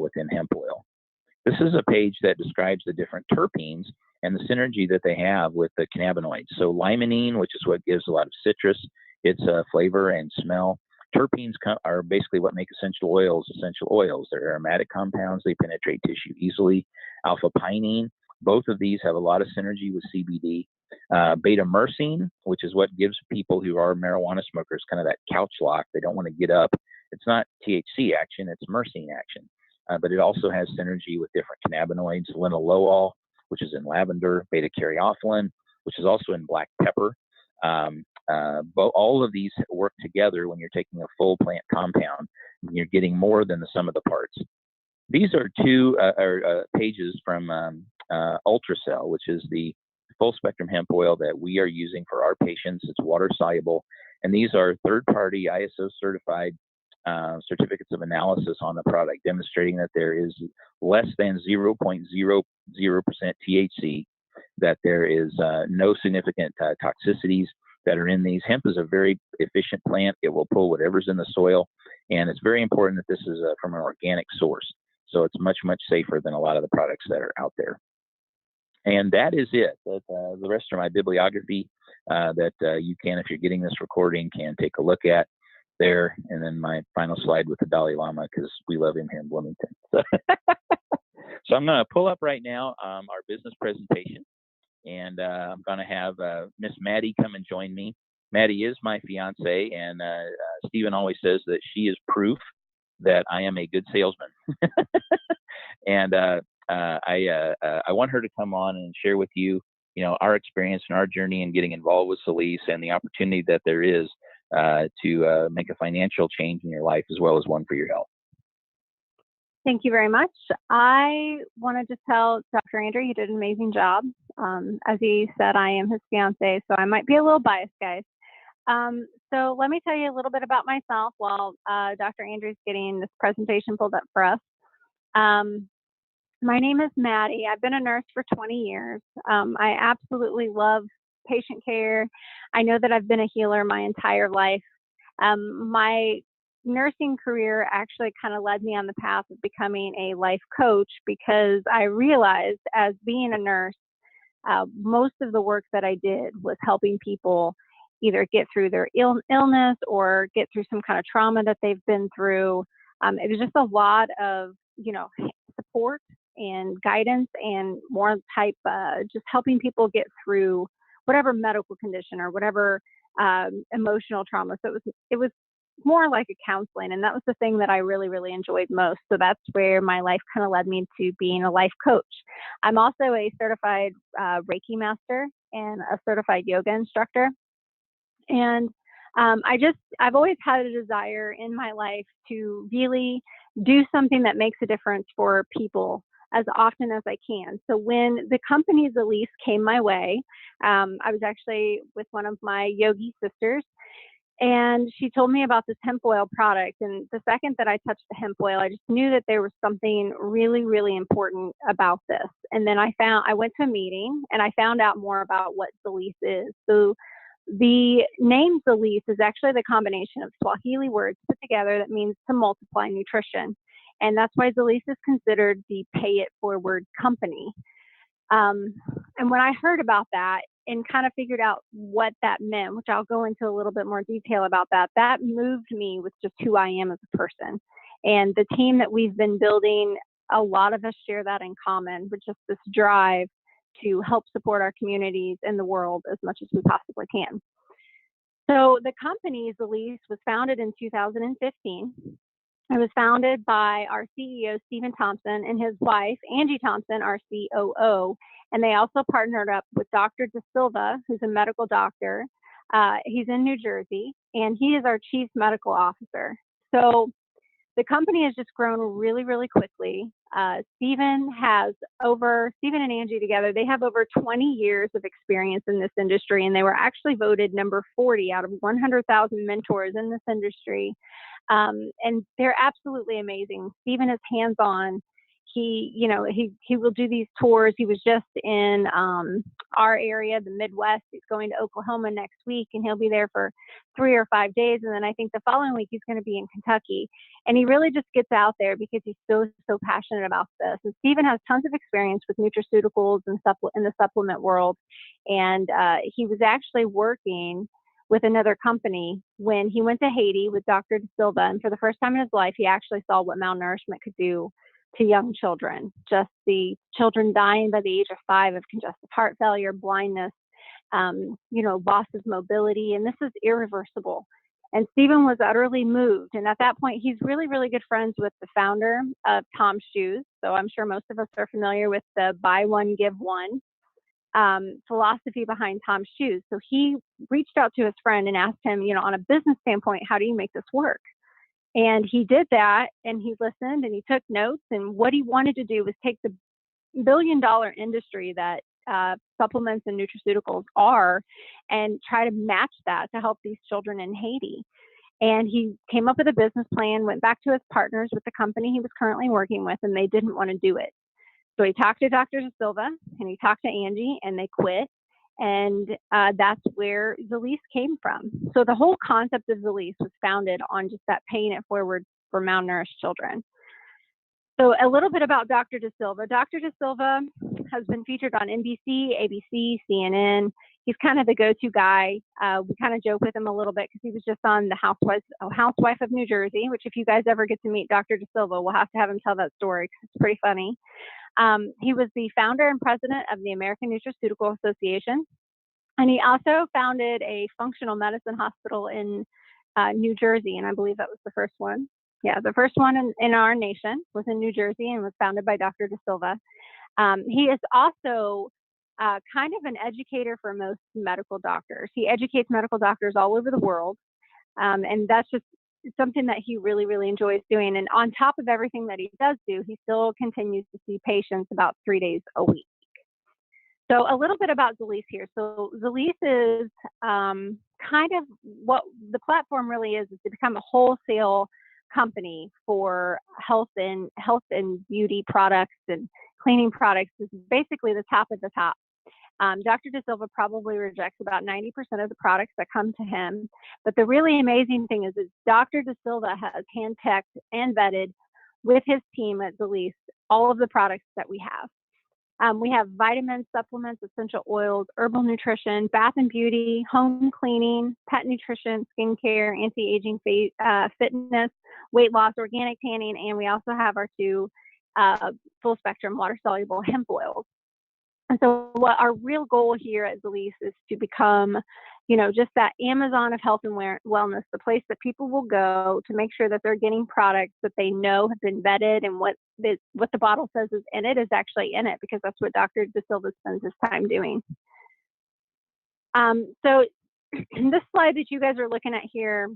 within hemp oil. This is a page that describes the different terpenes and the synergy that they have with the cannabinoids. So limonene, which is what gives a lot of citrus, its flavor and smell. Terpenes are basically what make essential oils essential oils. They're aromatic compounds. They penetrate tissue easily. Alpha pinene, both of these have a lot of synergy with CBD. Beta-myrcene, which is what gives people who are marijuana smokers kind of that couch lock. They don't want to get up. It's not THC action, it's myrcene action. But it also has synergy with different cannabinoids. Linalool, which is in lavender. Beta-caryophyllene, which is also in black pepper. But all of these work together when you're taking a full plant compound, and you're getting more than the sum of the parts. These are two pages from Ultracell, which is the full spectrum hemp oil that we are using for our patients. It's water soluble, and these are third-party ISO certified certificates of analysis on the product, demonstrating that there is less than 0.00% THC, that there is no significant toxicities that are in these. Hemp is a very efficient plant. It will pull whatever's in the soil, and it's very important that this is from an organic source. So it's much, much safer than a lot of the products that are out there. And that is it. The rest of my bibliography that you can, if you're getting this recording, can take a look at there. And then my final slide with the Dalai Lama, because we love him here in Bloomington. So I'm going to pull up right now our business presentation. And I'm going to have Miss Maddie come and join me. Maddie is my fiance, and Stephen always says that she is proof that I am a good salesman. And I want her to come on and share with you, our experience and our journey in getting involved with Solis and the opportunity that there is to make a financial change in your life as well as one for your health. Thank you very much. I wanted to tell Dr. Andry he did an amazing job. As he said, I am his fiance, so I might be a little biased, guys. So let me tell you a little bit about myself while Dr. Andry's getting this presentation pulled up for us. My name is Maddie. I've been a nurse for 20 years. I absolutely love patient care. I know that I've been a healer my entire life. My nursing career actually kind of led me on the path of becoming a life coach, because I realized, as being a nurse, most of the work that I did was helping people either get through their illness or get through some kind of trauma that they've been through. It was just a lot of, support and guidance and more type, just helping people get through whatever medical condition or whatever emotional trauma. So it was more like a counseling, and that was the thing that I really, really enjoyed most. So that's where my life kind of led me to being a life coach. I'm also a certified Reiki master and a certified yoga instructor. And I've always had a desire in my life to really do something that makes a difference for people as often as I can. So when the company Solis came my way, I was actually with one of my yogi sisters, And she told me about this hemp oil product. And the second that I touched the hemp oil, I just knew that there was something really, really important about this. And then I went to a meeting and I found out more about what Zalise is. So the name Zalise is actually the combination of Swahili words put together that means to multiply nutrition. And that's why Zalise is considered the pay it forward company. Um, and when I heard about that and kind of figured out what that meant, which I'll go into a little bit more detail about that, that moved me with just who I am as a person. And the team that we've been building, a lot of us share that in common, with just this drive to help support our communities and the world as much as we possibly can. So the company, Zalise, was founded in 2015. It was founded by our CEO, Stephen Thompson, and his wife, Angie Thompson, our COO. And they also partnered up with Dr. De Silva, who's a medical doctor. He's in New Jersey, and he is our chief medical officer. So the company has just grown really, really quickly. Stephen and Angie together, they have over 20 years of experience in this industry, and they were actually voted number 40 out of 100,000 mentors in this industry. And they're absolutely amazing. Stephen is hands-on. He will do these tours. He was just in our area, the Midwest. He's going to Oklahoma next week, and he'll be there for 3 or 5 days. And then I think the following week he's going to be in Kentucky. And he really just gets out there because he's so passionate about this. And Stephen has tons of experience with nutraceuticals and in the supplement world. And he was actually working with another company when he went to Haiti with Dr. De Silva. And for the first time in his life, he actually saw what malnourishment could do to young children. Just the children dying by the age of 5 of congestive heart failure, blindness, loss of mobility. And this is irreversible. And Stephen was utterly moved. And at that point, he's really, really good friends with the founder of Tom's Shoes. So I'm sure most of us are familiar with the buy one, give one philosophy behind Tom's Shoes. So he reached out to his friend and asked him, on a business standpoint, how do you make this work? And he did that, and he listened and he took notes. And what he wanted to do was take the billion-dollar industry that supplements and nutraceuticals are and try to match that to help these children in Haiti. And he came up with a business plan, went back to his partners with the company he was currently working with, and they didn't want to do it. So he talked to Dr. De Silva and he talked to Angie, and they quit. And that's where Zalise came from. So the whole concept of Zalise was founded on just that paying it forward for malnourished children. So a little bit about Dr. De Silva. Dr. De Silva has been featured on NBC, ABC, CNN. He's kind of the go-to guy. We kind of joke with him a little bit because he was just on the Housewife of New Jersey, which if you guys ever get to meet Dr. De Silva, we'll have to have him tell that story because it's pretty funny. He was the founder and president of the American Nutraceutical Association. And he also founded a functional medicine hospital in New Jersey. And I believe that was the first one. Yeah, the first one in our nation was in New Jersey and was founded by Dr. De Silva. He is also kind of an educator for most medical doctors. He educates medical doctors all over the world. And that's just something that he really, really enjoys doing. And on top of everything that he does do, he still continues to see patients about 3 days a week. So a little bit about Zalise here. So Zalise is kind of what the platform really is to become a wholesale company for health and beauty products and cleaning products. Is basically the top of the top. Dr. De Silva probably rejects about 90% of the products that come to him. But the really amazing thing is Dr. De Silva has handpicked and vetted with his team at Zalise all of the products that we have. We have vitamins, supplements, essential oils, herbal nutrition, bath and beauty, home cleaning, pet nutrition, skincare, anti-aging, fitness, weight loss, organic tanning, and we also have our 2 full spectrum water soluble hemp oils. And so what our real goal here at Zalise is to become, just that Amazon of health and wellness, the place that people will go to make sure that they're getting products that they know have been vetted and what the bottle says is in it is actually in it, because that's what Dr. De Silva spends his time doing. So this slide that you guys are looking at here,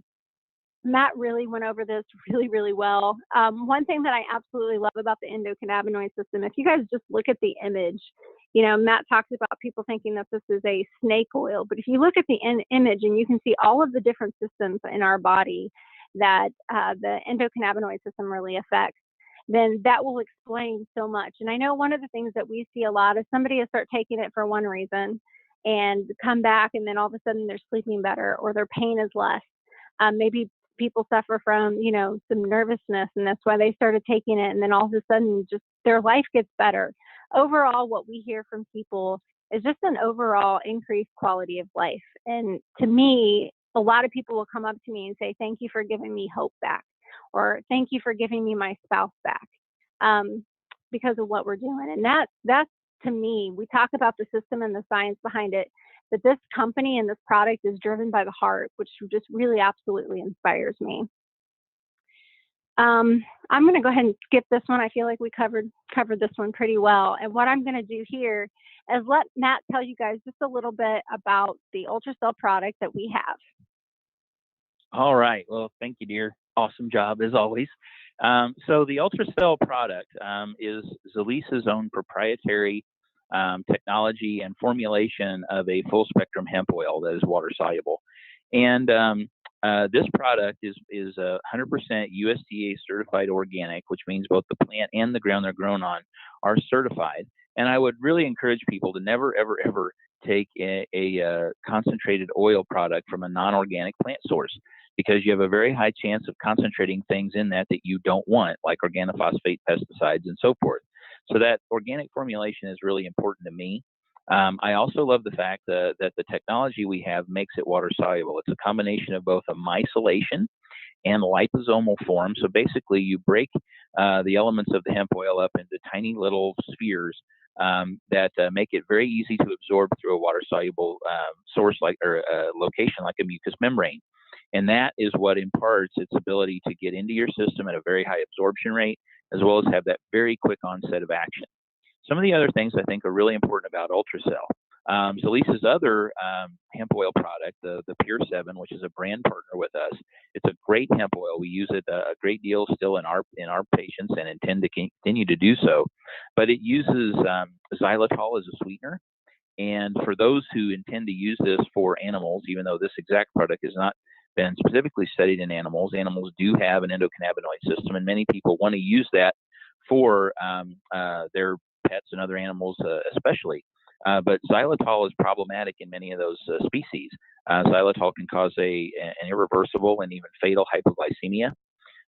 Matt really went over this really, really well. One thing that I absolutely love about the endocannabinoid system, if you guys just look at the image, Matt talks about people thinking that this is a snake oil, but if you look at the image and you can see all of the different systems in our body that the endocannabinoid system really affects, then that will explain so much. And I know one of the things that we see a lot is somebody will start taking it for one reason and come back, and then all of a sudden they're sleeping better or their pain is less. Maybe people suffer from, some nervousness, and that's why they started taking it. And then all of a sudden, just their life gets better. Overall, what we hear from people is just an overall increased quality of life. And to me, a lot of people will come up to me and say, "Thank you for giving me hope back," or "Thank you for giving me my spouse back," because of what we're doing. And that's to me, we talk about the system and the science behind it, but this company and this product is driven by the heart, which just really absolutely inspires me. I'm going to go ahead and skip this one. I feel like we covered this one pretty well. And what I'm going to do here is let Matt tell you guys just a little bit about the UltraCell product that we have. All right. Well, thank you, dear. Awesome job as always. So the UltraCell product is Zalisa's own proprietary technology and formulation of a full spectrum hemp oil that is water soluble. And this product is 100% USDA certified organic, which means both the plant and the ground they're grown on are certified. And I would really encourage people to never, ever, ever take a concentrated oil product from a non-organic plant source, because you have a very high chance of concentrating things in that you don't want, like organophosphate pesticides and so forth. So that organic formulation is really important to me. I also love the fact that the technology we have makes it water soluble. It's a combination of both a myceliation and liposomal form. So basically, you break the elements of the hemp oil up into tiny little spheres that make it very easy to absorb through a water soluble source or location like a mucous membrane. And that is what imparts its ability to get into your system at a very high absorption rate, as well as have that very quick onset of action. Some of the other things I think are really important about UltraCell. Zalisa's other hemp oil product, the Pure 7, which is a brand partner with us, it's a great hemp oil. We use it a great deal still in our patients and intend to continue to do so. But it uses xylitol as a sweetener. And for those who intend to use this for animals, even though this exact product has not been specifically studied in animals, animals do have an endocannabinoid system, and many people want to use that for their pets and other animals especially. But xylitol is problematic in many of those species. Xylitol can cause an irreversible and even fatal hypoglycemia.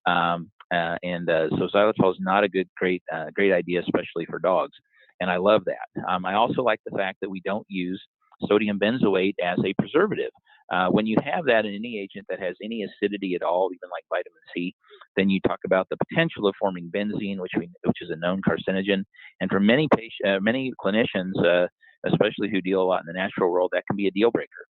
So xylitol is not a great idea, especially for dogs. And I love that. I also like the fact that we don't use sodium benzoate as a preservative. When you have that in any agent that has any acidity at all, even like vitamin C, then you talk about the potential of forming benzene, which is a known carcinogen. And for many clinicians, especially who deal a lot in the natural world, that can be a deal breaker.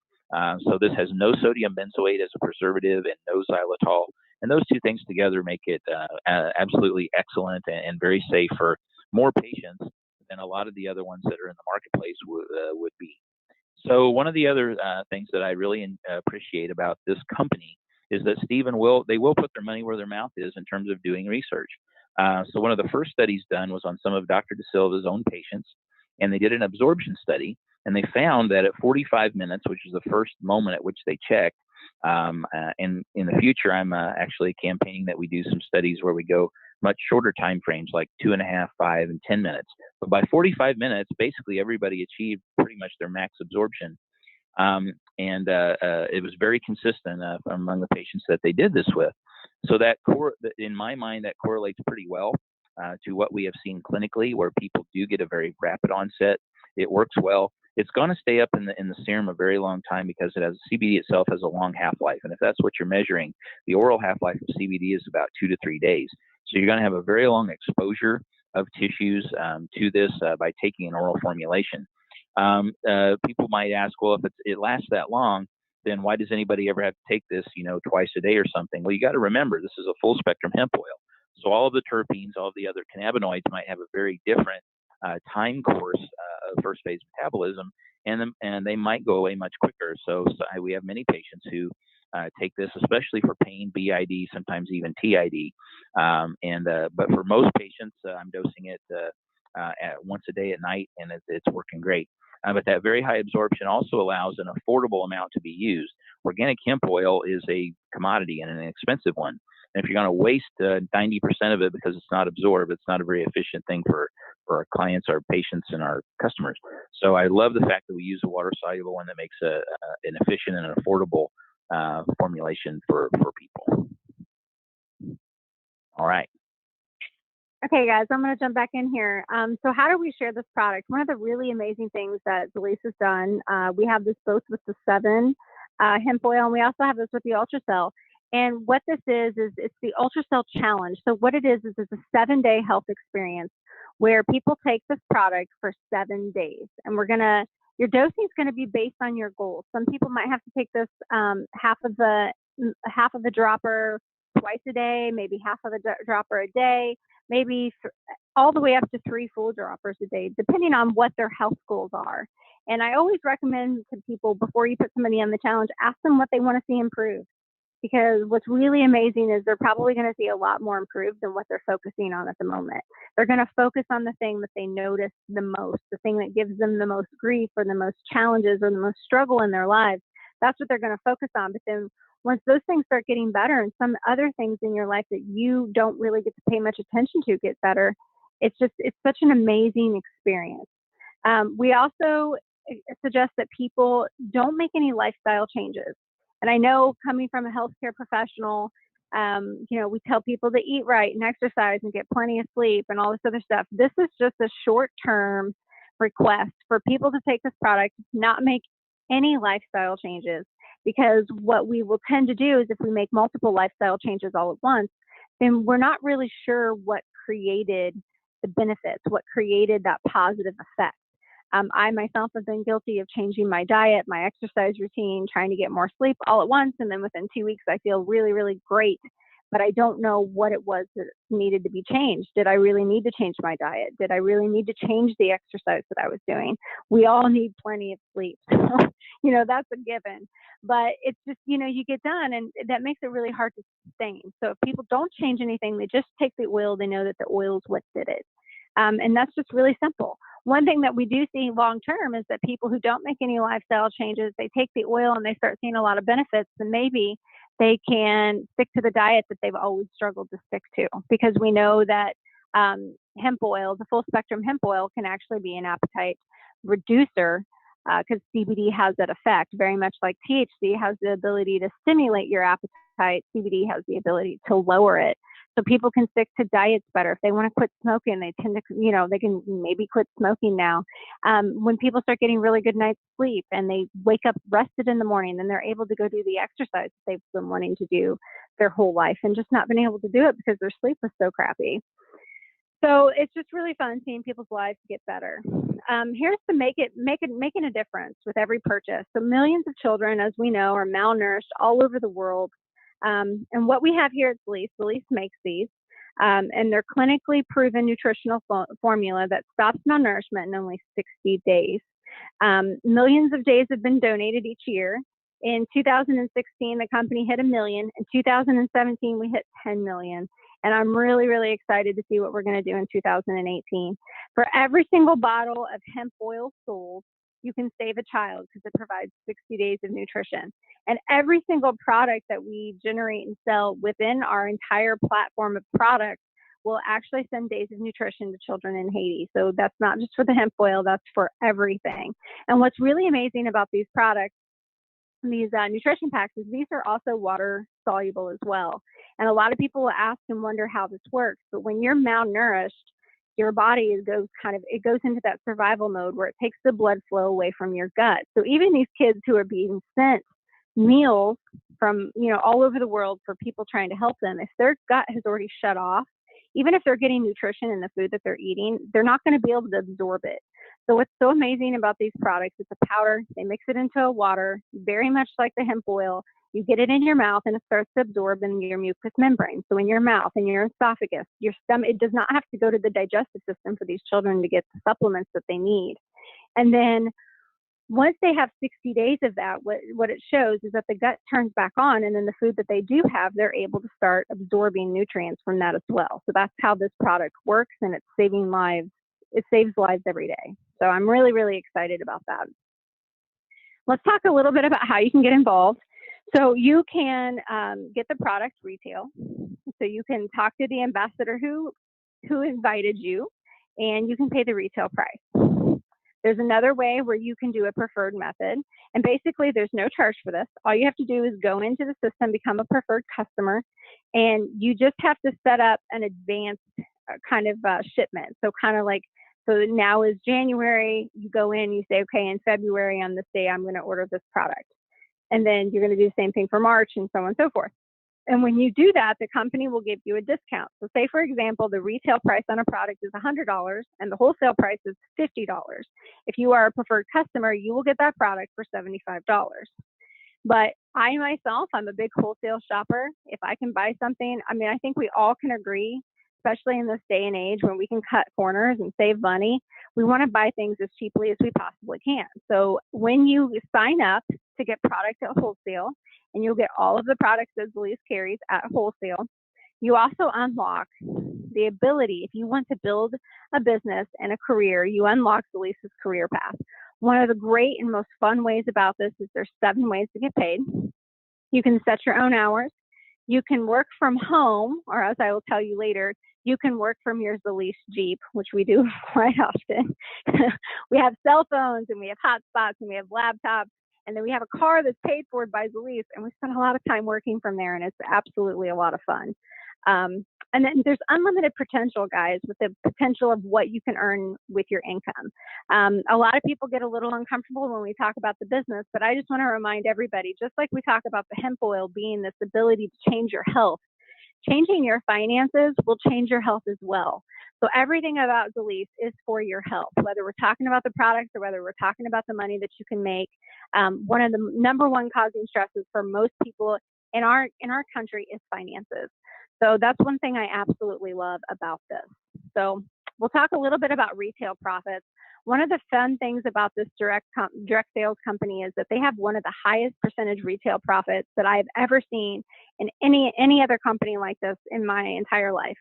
So this has no sodium benzoate as a preservative and no xylitol. And those two things together make it absolutely excellent and very safe for more patients than a lot of the other ones that are in the marketplace would be. So one of the other things that I really appreciate about this company is that Stephen will put their money where their mouth is in terms of doing research. So one of the first studies done was on some of Dr. De Silva's own patients, and they did an absorption study, and they found that at 45 minutes, which is the first moment at which they checked, and in the future, I'm actually campaigning that we do some studies where we go much shorter time frames, like 2.5, 5, and 10 minutes. But by 45 minutes, basically everybody achieved pretty much their max absorption. It was very consistent among the patients that they did this with. So in my mind, that correlates pretty well to what we have seen clinically, where people do get a very rapid onset. It works well. It's going to stay up in the serum a very long time because CBD itself has a long half-life. And if that's what you're measuring, the oral half-life of CBD is about 2 to 3 days. So you're going to have a very long exposure of tissues to this by taking an oral formulation. People might ask, well, if it lasts that long, then why does anybody ever have to take this, twice a day or something? Well, you got to remember, this is a full spectrum hemp oil. So all of the terpenes, all of the other cannabinoids might have a very different time course of first phase metabolism, and they might go away much quicker. So we have many patients who take this, especially for pain, BID, sometimes even TID. But for most patients, I'm dosing it once a day at night, and it's working great. But that very high absorption also allows an affordable amount to be used. Organic hemp oil is a commodity and an expensive one. And if you're going to waste 90% of it because it's not absorbed, it's not a very efficient thing for our clients, our patients, and our customers. So I love the fact that we use a water soluble one that makes an efficient and affordable formulation for people. All right. Okay, guys, I'm going to jump back in here. So how do we share this product? One of the really amazing things that Zalise has done, we have this both with the 7 hemp oil, and we also have this with the Ultracell. And what this is it's the Ultracell Challenge. So what it is it's a 7-day health experience where people take this product for 7 days. And your dosing is going to be based on your goals. Some people might have to take this half of the dropper twice a day, maybe half of the dropper a day, maybe all the way up to 3 full droppers a day, depending on what their health goals are. And I always recommend to people, before you put somebody on the challenge, ask them what they want to see improved. Because what's really amazing is they're probably going to see a lot more improved than what they're focusing on at the moment. They're going to focus on the thing that they notice the most, the thing that gives them the most grief or the most challenges or the most struggle in their lives. That's what they're going to focus on. But then once those things start getting better and some other things in your life that you don't really get to pay much attention to get better, it's such an amazing experience. We also suggest that people don't make any lifestyle changes. And I know, coming from a healthcare professional, we tell people to eat right and exercise and get plenty of sleep and all this other stuff. This is just a short-term request for people to take this product, not make any lifestyle changes. Because what we will tend to do is, if we make multiple lifestyle changes all at once, then we're not really sure what created the benefits, what created that positive effect. I myself have been guilty of changing my diet, my exercise routine, trying to get more sleep all at once. And then within 2 weeks, I feel really, really great. But I don't know what it was that needed to be changed. Did I really need to change my diet? Did I really need to change the exercise that I was doing? We all need plenty of sleep. So, that's a given. But it's just, you get done, and that makes it really hard to sustain. So if people don't change anything, they just take the oil, they know that the oil is what did it. And that's just really simple. One thing that we do see long term is that people who don't make any lifestyle changes, they take the oil and they start seeing a lot of benefits, and maybe they can stick to the diet that they've always struggled to stick to, because we know that hemp oil, the full spectrum hemp oil, can actually be an appetite reducer, because CBD has that effect, very much like THC has the ability to stimulate your appetite. CBD has the ability to lower it. So people can stick to diets better. If they want to quit smoking, they tend to, they can maybe quit smoking now. When people start getting really good night's sleep and they wake up rested in the morning, then they're able to go do the exercise that they've been wanting to do their whole life and just not been able to do it because their sleep was so crappy. So it's just really fun seeing people's lives get better. Here's to making a difference with every purchase. So millions of children, as we know, are malnourished all over the world. And what we have here at Zalise makes these, and they're clinically proven nutritional formula that stops malnourishment in only 60 days. Millions of days have been donated each year. In 2016, the company hit 1 million. In 2017, we hit 10 million. And I'm really, really excited to see what we're going to do in 2018. For every single bottle of hemp oil sold, you can save a child, because it provides 60 days of nutrition. And every single product that we generate and sell within our entire platform of products will actually send days of nutrition to children in Haiti. So that's not just for the hemp oil, that's for everything. And what's really amazing about these products, these nutrition packs, is these are also water soluble as well. And a lot of people will ask and wonder how this works. But when you're malnourished, your body goes into that survival mode where it takes the blood flow away from your gut. So even these kids who are being sent meals from all over the world for people trying to help them, if their gut has already shut off, even if they're getting nutrition in the food that they're eating, they're not going to be able to absorb it. So what's so amazing about these products, it's a powder, they mix it into a water, very much like the hemp oil. You get it in your mouth and it starts to absorb in your mucous membrane. So in your mouth, in your esophagus, your stomach, it does not have to go to the digestive system for these children to get the supplements that they need. And then once they have 60 days of that, what it shows is that the gut turns back on, and then the food that they do have, they're able to start absorbing nutrients from that as well. So that's how this product works, and it's saving lives it saves lives every day. So I'm really, really excited about that. Let's talk a little bit about how you can get involved. So you can get the product retail. So you can talk to the ambassador who invited you, and you can pay the retail price. There's another way where you can do a preferred method. And basically, there's no charge for this. All you have to do is go into the system, become a preferred customer, and you just have to set up an advanced kind of shipment. So kind of like, so now is January, you go in, you say, okay, in February on this day, I'm going to order this product. And then you're going to do the same thing for March and so on and so forth. And when you do that, the company will give you a discount. So say, for example, the retail price on a product is $100 and the wholesale price is $50. If you are a preferred customer, you will get that product for $75. But I myself, I'm a big wholesale shopper. If I can buy something, I mean, I think we all can agree, especially in this day and age when we can cut corners and save money, we want to buy things as cheaply as we possibly can. So when you sign up to get product at wholesale, and you'll get all of the products that Zalise carries at wholesale, you also unlock the ability, if you want to build a business and a career, you unlock Zalise's career path. One of the great and most fun ways about this is there's 7 ways to get paid. You can set your own hours. You can work from home, or as I will tell you later, you can work from your Zalise Jeep, which we do quite often. We have cell phones, and we have hotspots, and we have laptops, and then we have a car that's paid for by Zalise, and we spend a lot of time working from there, and it's absolutely a lot of fun. And then there's unlimited potential, guys, with the potential of what you can earn with your income. A lot of people get a little uncomfortable when we talk about the business, but I just want to remind everybody, just like we talk about the hemp oil being this ability to change your health, changing your finances will change your health as well. So everything about Zalise is for your health, whether we're talking about the products or whether we're talking about the money that you can make. One of the number one causing stresses for most people in our country is finances. So that's one thing I absolutely love about this. So we'll talk a little bit about retail profits. One of the fun things about this direct sales company is that they have one of the highest percentage retail profits that I've ever seen in any other company like this in my entire life.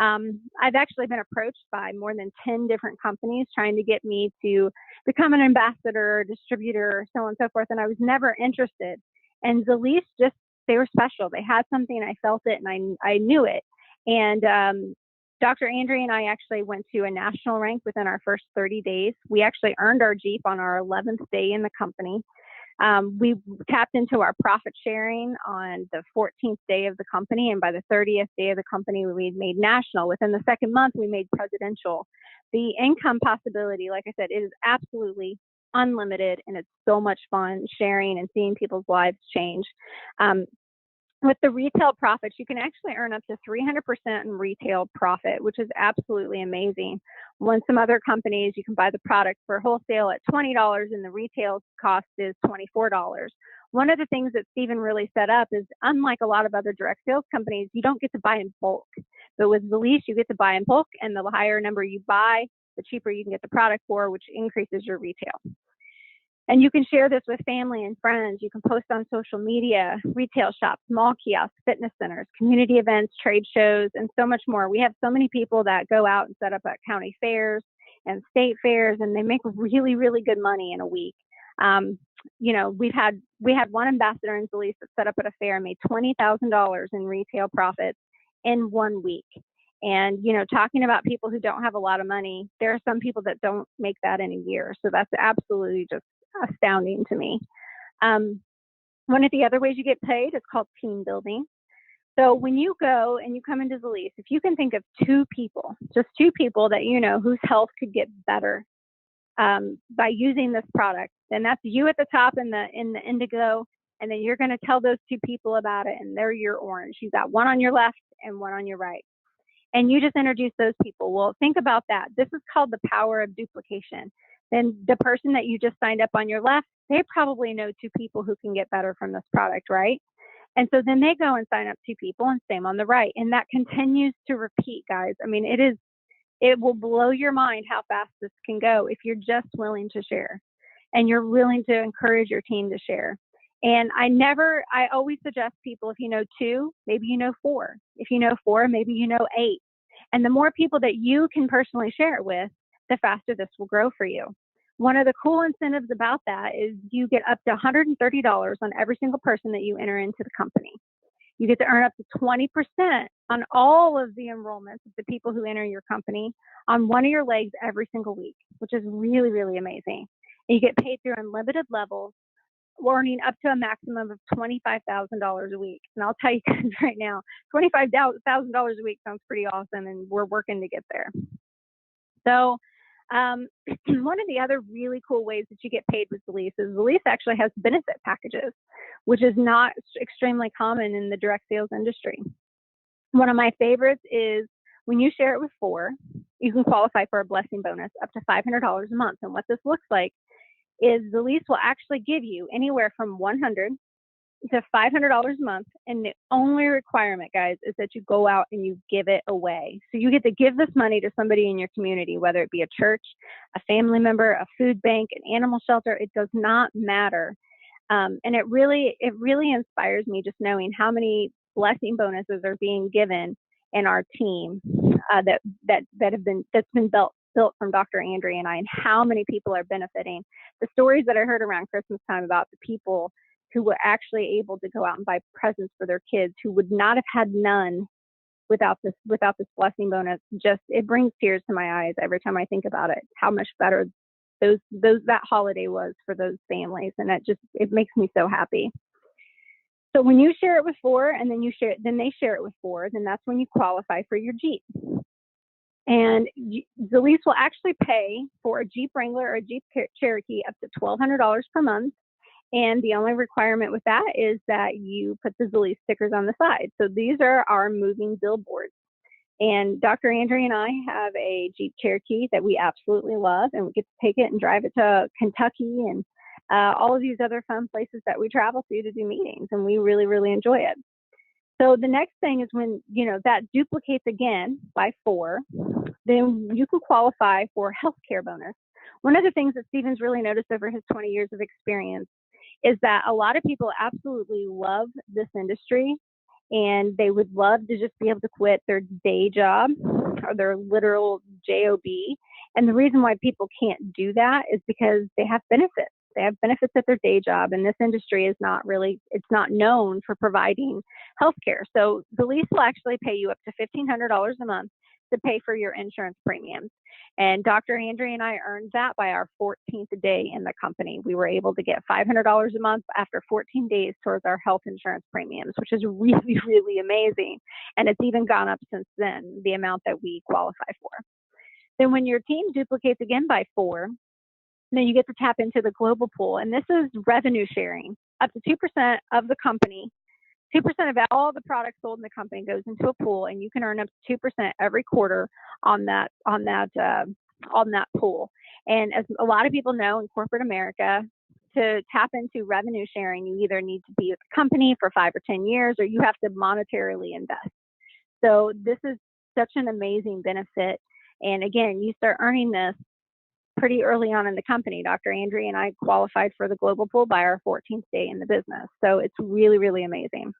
I've actually been approached by more than 10 different companies trying to get me to become an ambassador, distributor, so on and so forth, and I was never interested. And Zalise just, they were special. They had something, I felt it, and I knew it. And Dr. Andry and I actually went to a national rank within our first 30 days. We actually earned our Jeep on our 11th day in the company. We tapped into our profit sharing on the 14th day of the company, and by the 30th day of the company, we made national. Within the second month, we made presidential. The income possibility, like I said, it is absolutely unlimited, and it's so much fun sharing and seeing people's lives change. With the retail profits, you can actually earn up to 300% in retail profit, which is absolutely amazing. When some other companies, you can buy the product for wholesale at $20 and the retail cost is $24. One of the things that Stephen really set up is, unlike a lot of other direct sales companies, you don't get to buy in bulk. But with Zalise, you get to buy in bulk, and the higher number you buy, the cheaper you can get the product for, which increases your retail. And you can share this with family and friends. You can post on social media, retail shops, mall kiosks, fitness centers, community events, trade shows, and so much more. We have so many people that go out and set up at county fairs and state fairs, and they make really, really good money in a week. You know, we had one ambassador in Zalise that set up at a fair and made $20,000 in retail profits in 1 week. And, you know, talking about people who don't have a lot of money, there are some people that don't make that in a year. So that's absolutely just astounding to me. One of the other ways you get paid is called team building. So when you go and you come into Zalise, if you can think of 2 people, just 2 people that you know whose health could get better by using this product, then that's you at the top in the indigo, and then you're going to tell those 2 people about it, and they're your orange. You've got one on your left and one on your right. And you just introduce those people. Well, think about that. This is called the power of duplication. Then the person that you just signed up on your left, they probably know 2 people who can get better from this product, right? And so then they go and sign up 2 people, and same on the right. And that continues to repeat, guys. I mean, it will blow your mind how fast this can go if you're just willing to share and you're willing to encourage your team to share. And I always suggest people, if you know 2, maybe you know 4. If you know 4, maybe you know 8. And the more people that you can personally share it with, the faster this will grow for you. One of the cool incentives about that is you get up to $130 on every single person that you enter into the company. You get to earn up to 20% on all of the enrollments of the people who enter your company on one of your legs every single week, which is really, really amazing. And you get paid through unlimited levels, earning up to a maximum of $25,000 a week. And I'll tell you guys right now, $25,000 a week sounds pretty awesome, and we're working to get there. So one of the other really cool ways that you get paid with Zalease is Zalease actually has benefit packages, which is not extremely common in the direct sales industry. One of my favorites is when you share it with 4, you can qualify for a blessing bonus up to $500 a month. And what this looks like is Zalease will actually give you anywhere from $100 to $500 a month, and the only requirement, guys, is that you go out and you give it away. So you get to give this money to somebody in your community, whether it be a church, a family member, a food bank, an animal shelter. It does not matter. And it really inspires me just knowing how many blessing bonuses are being given in our team that's been built from Dr. Andry and I, and how many people are benefiting. The stories that I heard around Christmas time about the people who were actually able to go out and buy presents for their kids who would not have had none without this blessing bonus, just it brings tears to my eyes every time I think about it, how much better that holiday was for those families. And it makes me so happy. So when you share it with 4 and then they share it with 4, then that's when you qualify for your Jeep. And Zalease will actually pay for a Jeep Wrangler or a Jeep Cherokee up to $1,200 per month. And the only requirement with that is that you put the Zalease stickers on the side. So these are our moving billboards. And Dr. Andry and I have a Jeep Cherokee that we absolutely love, and we get to take it and drive it to Kentucky and all of these other fun places that we travel to do meetings, and we really, really enjoy it. So the next thing is when, that duplicates again by 4, then you can qualify for healthcare bonus. One of the things that Stephen's really noticed over his 20 years of experience is that a lot of people absolutely love this industry, and they would love to just be able to quit their day job or their literal job. And the reason why people can't do that is because they have benefits. They have benefits at their day job, and this industry is it's not known for providing healthcare. So Zalease will actually pay you up to $1,500 a month to pay for your insurance premiums. And Dr. Andry and I earned that by our 14th day in the company. We were able to get $500 a month after 14 days towards our health insurance premiums, which is really, really amazing. And it's even gone up since then, the amount that we qualify for. Then when your team duplicates again by 4, then you get to tap into the global pool. And this is revenue sharing. Up to 2% of the company, 2% of all the products sold in the company goes into a pool, and you can earn up to 2% every quarter on that pool. And as a lot of people know in corporate America, to tap into revenue sharing, you either need to be with the company for 5 or 10 years, or you have to monetarily invest. So this is such an amazing benefit. And again, you start earning this pretty early on in the company. Dr. Andry and I qualified for the global pool by our 14th day in the business. So it's really, really amazing.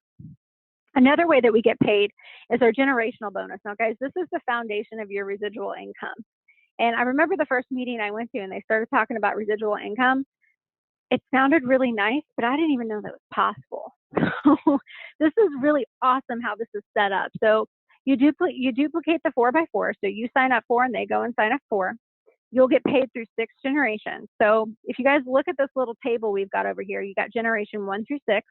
Another way that we get paid is our generational bonus. Now, guys, this is the foundation of your residual income. And I remember the first meeting I went to, and they started talking about residual income. It sounded really nice, but I didn't even know that was possible. So this is really awesome how this is set up. So you duplicate the 4x4. So you sign up 4 and they go and sign up 4. You'll get paid through 6 generations. So if you guys look at this little table we've got over here, you got generation 1 through 6.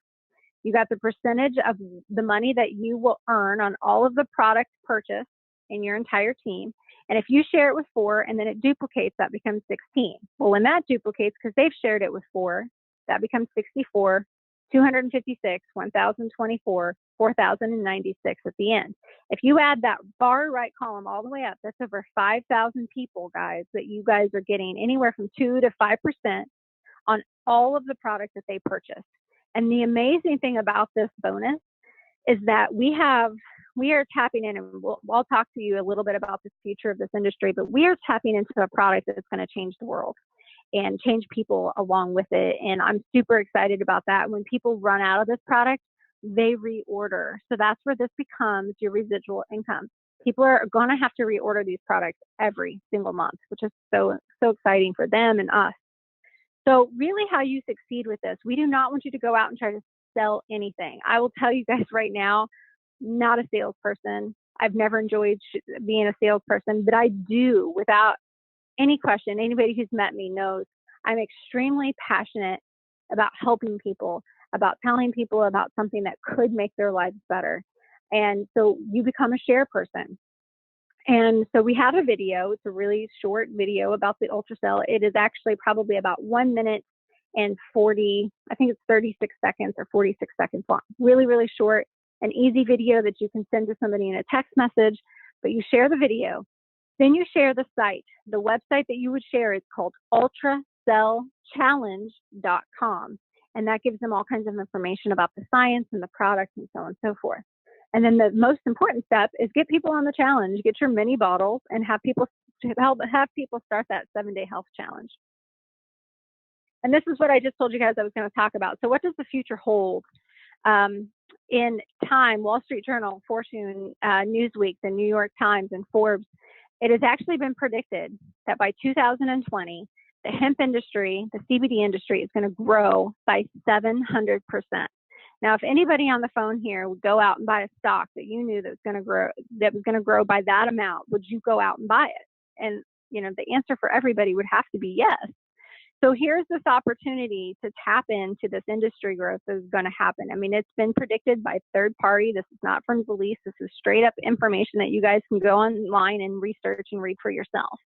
You got the percentage of the money that you will earn on all of the products purchased in your entire team. And if you share it with 4 and then it duplicates, that becomes 16. Well, when that duplicates, because they've shared it with 4, that becomes 64, 256, 1,024, 4,096 at the end. If you add that far right column all the way up, that's over 5,000 people, guys, that you guys are getting anywhere from 2 to 5% on all of the products that they purchase. And the amazing thing about this bonus is that we are tapping in, and I'll talk to you a little bit about the future of this industry, but we are tapping into a product that's going to change the world and change people along with it. And I'm super excited about that. When people run out of this product, they reorder. So that's where this becomes your residual income. People are going to have to reorder these products every single month, which is so exciting for them and us. So really how you succeed with this, we do not want you to go out and try to sell anything. I will tell you guys right now, not a salesperson. I've never enjoyed being a salesperson, but I do, without any question. Anybody who's met me knows I'm extremely passionate about helping people, about telling people about something that could make their lives better. And so you become a share person. And so we have a video. It's a really short video about the Ultracell. It is actually probably about 1 minute and 40, I think it's 36 seconds or 46 seconds long. Really, really short, an easy video that you can send to somebody in a text message, but you share the video. Then you share the site. The website that you would share is called ultracellchallenge.com. And that gives them all kinds of information about the science and the product and so on and so forth. And then the most important step is get people on the challenge, get your mini bottles, and have people start that 7-day health challenge. And this is what I just told you guys I was going to talk about. So what does the future hold? In Time, Wall Street Journal, Fortune, Newsweek, the New York Times, and Forbes, it has actually been predicted that by 2020, the hemp industry, the CBD industry, is going to grow by 700%. Now, if anybody on the phone here would go out and buy a stock that you knew that was going to grow by that amount, would you go out and buy it? And the answer for everybody would have to be yes. So here's this opportunity to tap into this industry growth that is going to happen. I mean, it's been predicted by third party. This is not from Zalise. This is straight up information that you guys can go online and research and read for yourself.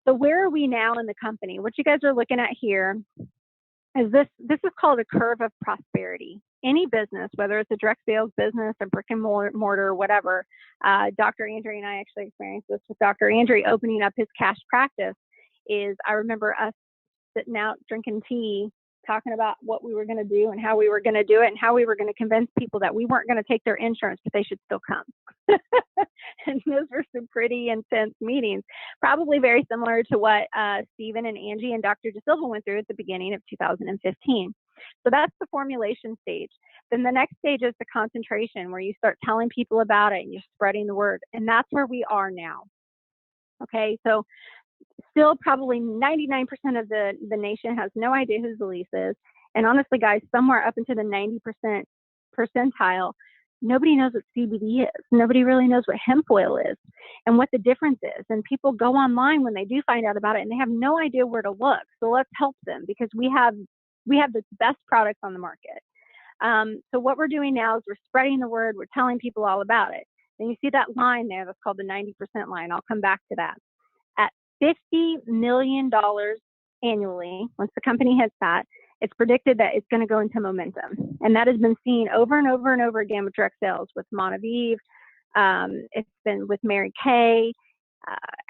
So where are we now in the company? What you guys are looking at here is this is called a curve of prosperity. Any business, whether it's a direct sales business, a brick and mortar, whatever, Dr. Andry and I actually experienced this with Dr. Andry opening up his cash practice. I remember us sitting out drinking tea, talking about what we were going to do and how we were going to do it and how we were going to convince people that we weren't going to take their insurance, but they should still come. And those were some pretty intense meetings, probably very similar to what Stephen and Angie and Dr. DeSilva went through at the beginning of 2015. So that's the formulation stage. Then the next stage is the concentration, where you start telling people about it and you're spreading the word. And that's where we are now. Okay, so still probably 99% of the nation has no idea who Zalise is. And honestly, guys, somewhere up into the 90% percentile, nobody knows what CBD is. Nobody really knows what hemp oil is and what the difference is. And people go online when they do find out about it and they have no idea where to look. So let's help them, because we have the best products on the market. So what we're doing now is we're spreading the word. We're telling people all about it. And you see that line there that's called the 90% line. I'll come back to that. At $50 million annually, once the company hits that, it's predicted that it's going to go into momentum. And that has been seen over and over and over again with direct sales, with Montevive. It's been with Mary Kay,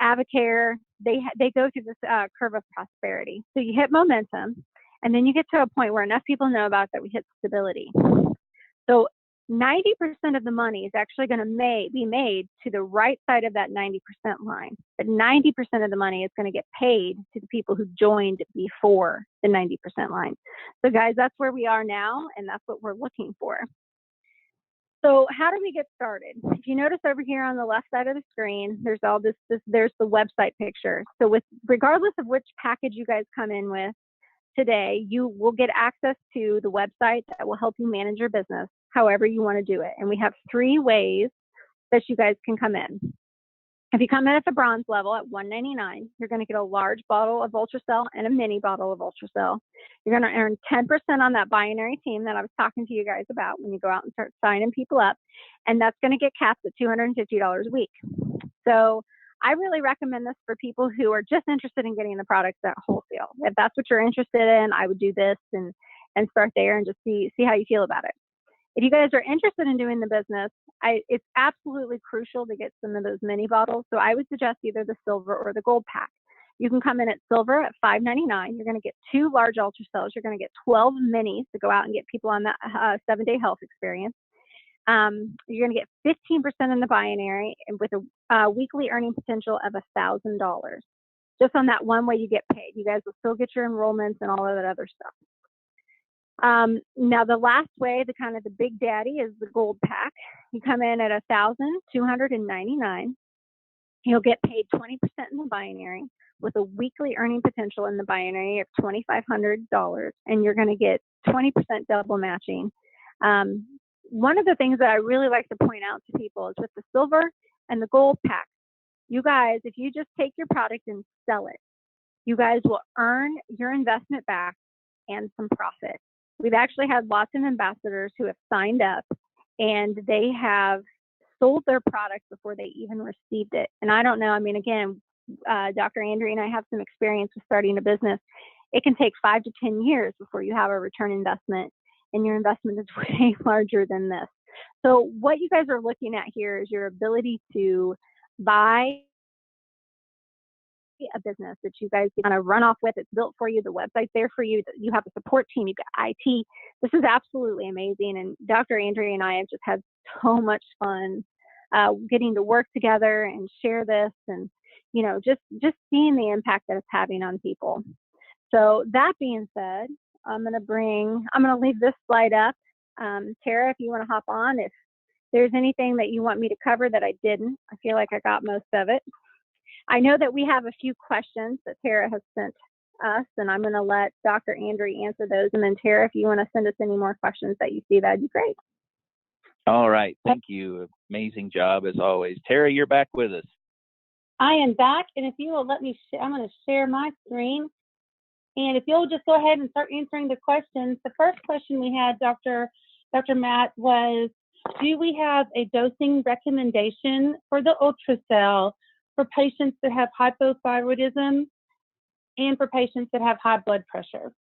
Avocare. They go through this curve of prosperity. So you hit momentum, and then you get to a point where enough people know about it that we hit stability. So 90% of the money is actually going to be made to the right side of that 90% line. But 90% of the money is going to get paid to the people who joined before the 90% line. So guys, that's where we are now, and that's what we're looking for. So how do we get started? If you notice over here on the left side of the screen, there's all this there's the website picture. So regardless of which package you guys come in with today, you will get access to the website that will help you manage your business however you want to do it. And we have 3 ways that you guys can come in. If you come in at the bronze level at $199, you're going to get a large bottle of Ultracell and a mini bottle of Ultracell. You're going to earn 10% on that binary team that I was talking to you guys about when you go out and start signing people up. And that's going to get capped at $250 a week. So I really recommend this for people who are just interested in getting the products at wholesale. If that's what you're interested in, I would do this and start there and just see how you feel about it. If you guys are interested in doing the business, it's absolutely crucial to get some of those mini bottles. So I would suggest either the silver or the gold pack. You can come in at silver at $5.99. You're going to get 2 large Ultracells. You're going to get 12 minis to go out and get people on that 7-day health experience. You're going to get 15% in the binary, and with a weekly earning potential of $1,000. Just on that one way you get paid. You guys will still get your enrollments and all of that other stuff. Now the last way, the kind of the big daddy, is the gold pack. You come in at $1,299. You'll get paid 20% in the binary with a weekly earning potential in the binary of $2,500, and you're going to get 20% double matching. One of the things that I really like to point out to people is with the silver and the gold pack, you guys, if you just take your product and sell it, you guys will earn your investment back and some profit. We've actually had lots of ambassadors who have signed up and they have sold their product before they even received it. And I don't know, I mean, again, Dr. Andry and I have some experience with starting a business. It can take 5 to 10 years before you have a return investment, and your investment is way larger than this. So what you guys are looking at here is your ability to buy a business that you guys kind of run off with. It's built for you. The website's there for you. You have a support team. You've got IT. This is absolutely amazing. And Dr. Andry and I have just had so much fun getting to work together and share this, and just seeing the impact that it's having on people. So that being said, I'm going to leave this slide up. Tara, if you want to hop on, if there's anything that you want me to cover that I didn't, I feel like I got most of it. I know that we have a few questions that Tara has sent us, and I'm going to let Dr. Andry answer those. And then Tara, if you want to send us any more questions that you see, that'd be great. All right. Thank you. Amazing job as always. Tara, you're back with us. I am back, and if you will let me, I'm going to share my screen. And if you'll just go ahead and start answering the questions. The first question we had, Dr. Matt, was, do we have a dosing recommendation for the Ultracell for patients that have hypothyroidism and for patients that have high blood pressure?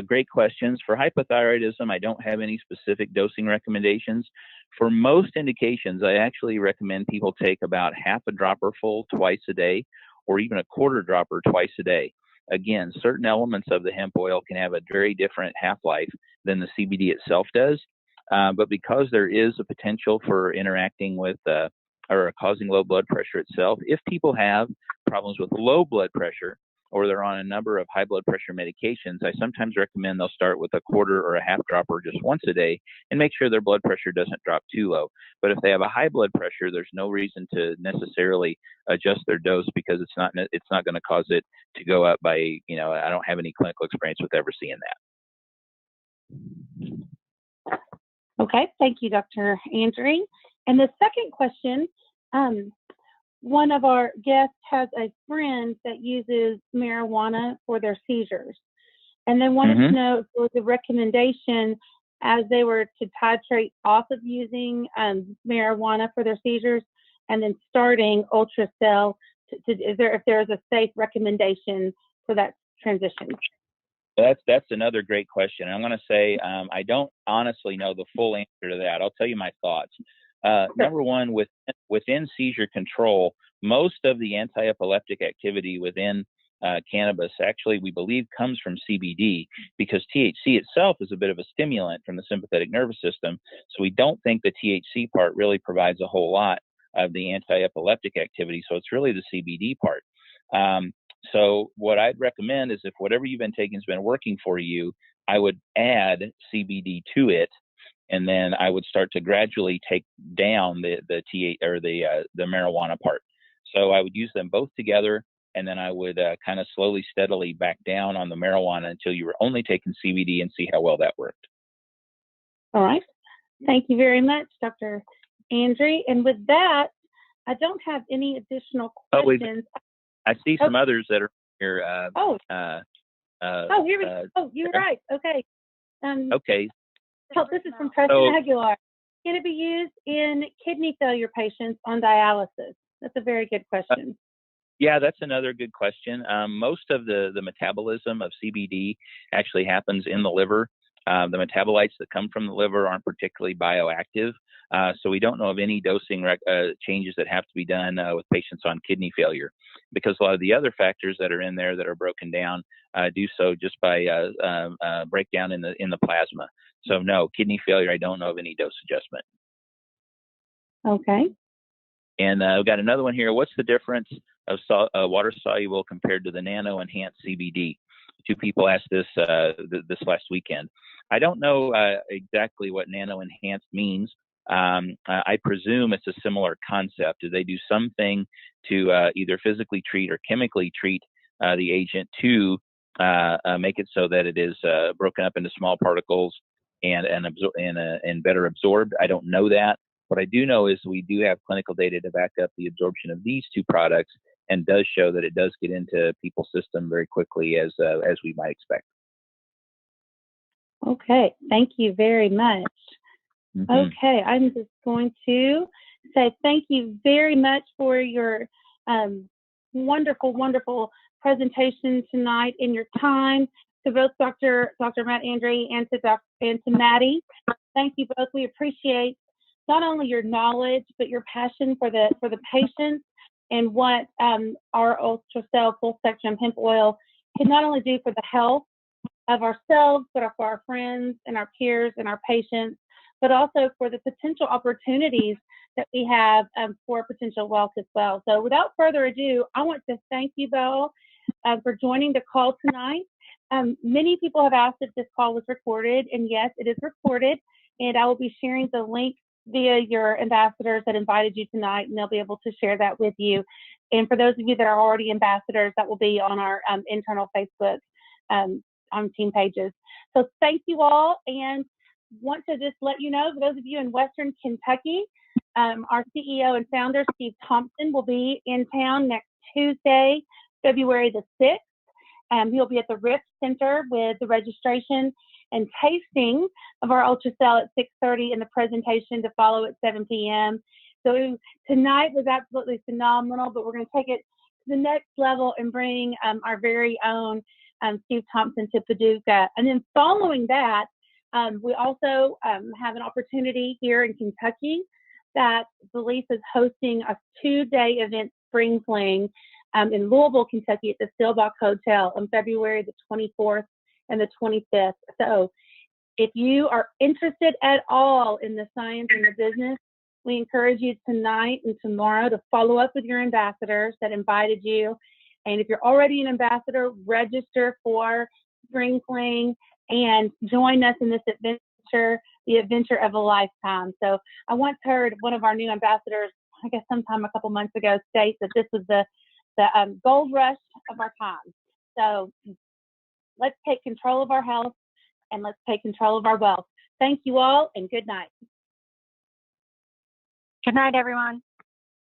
Great questions. For hypothyroidism, I don't have any specific dosing recommendations. For most indications, I actually recommend people take about half a dropper full twice a day, or even a quarter dropper twice a day. Again, certain elements of the hemp oil can have a very different half-life than the CBD itself does. But because there is a potential for interacting with or causing low blood pressure itself, if people have problems with low blood pressure, or they're on a number of high blood pressure medications, I sometimes recommend they'll start with a quarter or a half dropper just once a day and make sure their blood pressure doesn't drop too low. But if they have a high blood pressure, there's no reason to necessarily adjust their dose, because it's not going to cause it to go up by, I don't have any clinical experience with ever seeing that. Okay, thank you, Dr. Andry. And the second question, one of our guests has a friend that uses marijuana for their seizures, and they wanted to know if there was a recommendation as they were to titrate off of using marijuana for their seizures and then starting Ultracell. If there is a safe recommendation for that transition? That's another great question. I'm going to say I don't honestly know the full answer to that. I'll tell you my thoughts. Number one, within seizure control, most of the anti-epileptic activity within cannabis actually, we believe, comes from CBD, because THC itself is a bit of a stimulant from the sympathetic nervous system. So we don't think the THC part really provides a whole lot of the anti-epileptic activity. So it's really the CBD part. So what I'd recommend is, if whatever you've been taking has been working for you, I would add CBD to it. And then I would start to gradually take down the marijuana part. So I would use them both together, and then I would kind of slowly, steadily back down on the marijuana until you were only taking CBD, and see how well that worked. All right. Thank you very much, Dr. Andry. And with that, I don't have any additional questions. I see some others that are here. You're right. Okay. Okay. So this is from Preston Aguilar. Can it be used in kidney failure patients on dialysis? That's a very good question. Yeah, that's another good question. Most of the metabolism of CBD actually happens in the liver. The metabolites that come from the liver aren't particularly bioactive. So we don't know of any dosing changes that have to be done with patients on kidney failure, because a lot of the other factors that are in there that are broken down do so just by breakdown in the plasma. So no, kidney failure, I don't know of any dose adjustment. Okay. And we've got another one here. What's the difference of water soluble compared to the nano enhanced CBD? two people asked this this last weekend. I don't know exactly what nano enhanced means. I presume it's a similar concept. Do they do something to either physically treat or chemically treat the agent to make it so that it is broken up into small particles and better absorbed? I don't know that. What I do know is we do have clinical data to back up the absorption of these two products, and does show that it does get into people's system very quickly, as we might expect. Okay, thank you very much. Mm-hmm. Okay, I'm just going to say thank you very much for your wonderful, wonderful presentation tonight and your time, to both Dr. Matt Andry and to Maddie. Thank you both. We appreciate not only your knowledge, but your passion for the patients and what our UltraCell full spectrum hemp oil can not only do for the health of ourselves, but for our friends and our peers and our patients, but also for the potential opportunities that we have for potential wealth as well. So without further ado, I want to thank you both for joining the call tonight. Many people have asked if this call was recorded, and yes, it is recorded, and I will be sharing the link via your ambassadors that invited you tonight, and they'll be able to share that with you. And for those of you that are already ambassadors, that will be on our internal Facebook on team pages. So thank you all, and want to just let you know, for those of you in Western Kentucky, our CEO and founder, Steve Thompson, will be in town next Tuesday, February the 6th. He'll be at the Rift Center with the registration and tasting of our UltraCell at 6:30 and the presentation to follow at 7 p.m. So tonight was absolutely phenomenal, but we're going to take it to the next level and bring our very own Steve Thompson to Paducah. And then following that, we also have an opportunity here in Kentucky that Belief is hosting a 2-day event, Spring Fling, in Louisville, Kentucky at the Steelbox Hotel on February the 24th and the 25th. So if you are interested at all in the science and the business, we encourage you tonight and tomorrow to follow up with your ambassadors that invited you. And if you're already an ambassador, register for Spring Fling and join us in this adventure, the adventure of a lifetime. So I once heard one of our new ambassadors, I guess sometime a couple months ago, state that this was the gold rush of our time. So let's take control of our health and let's take control of our wealth. Thank you all, and good night. Good night, everyone.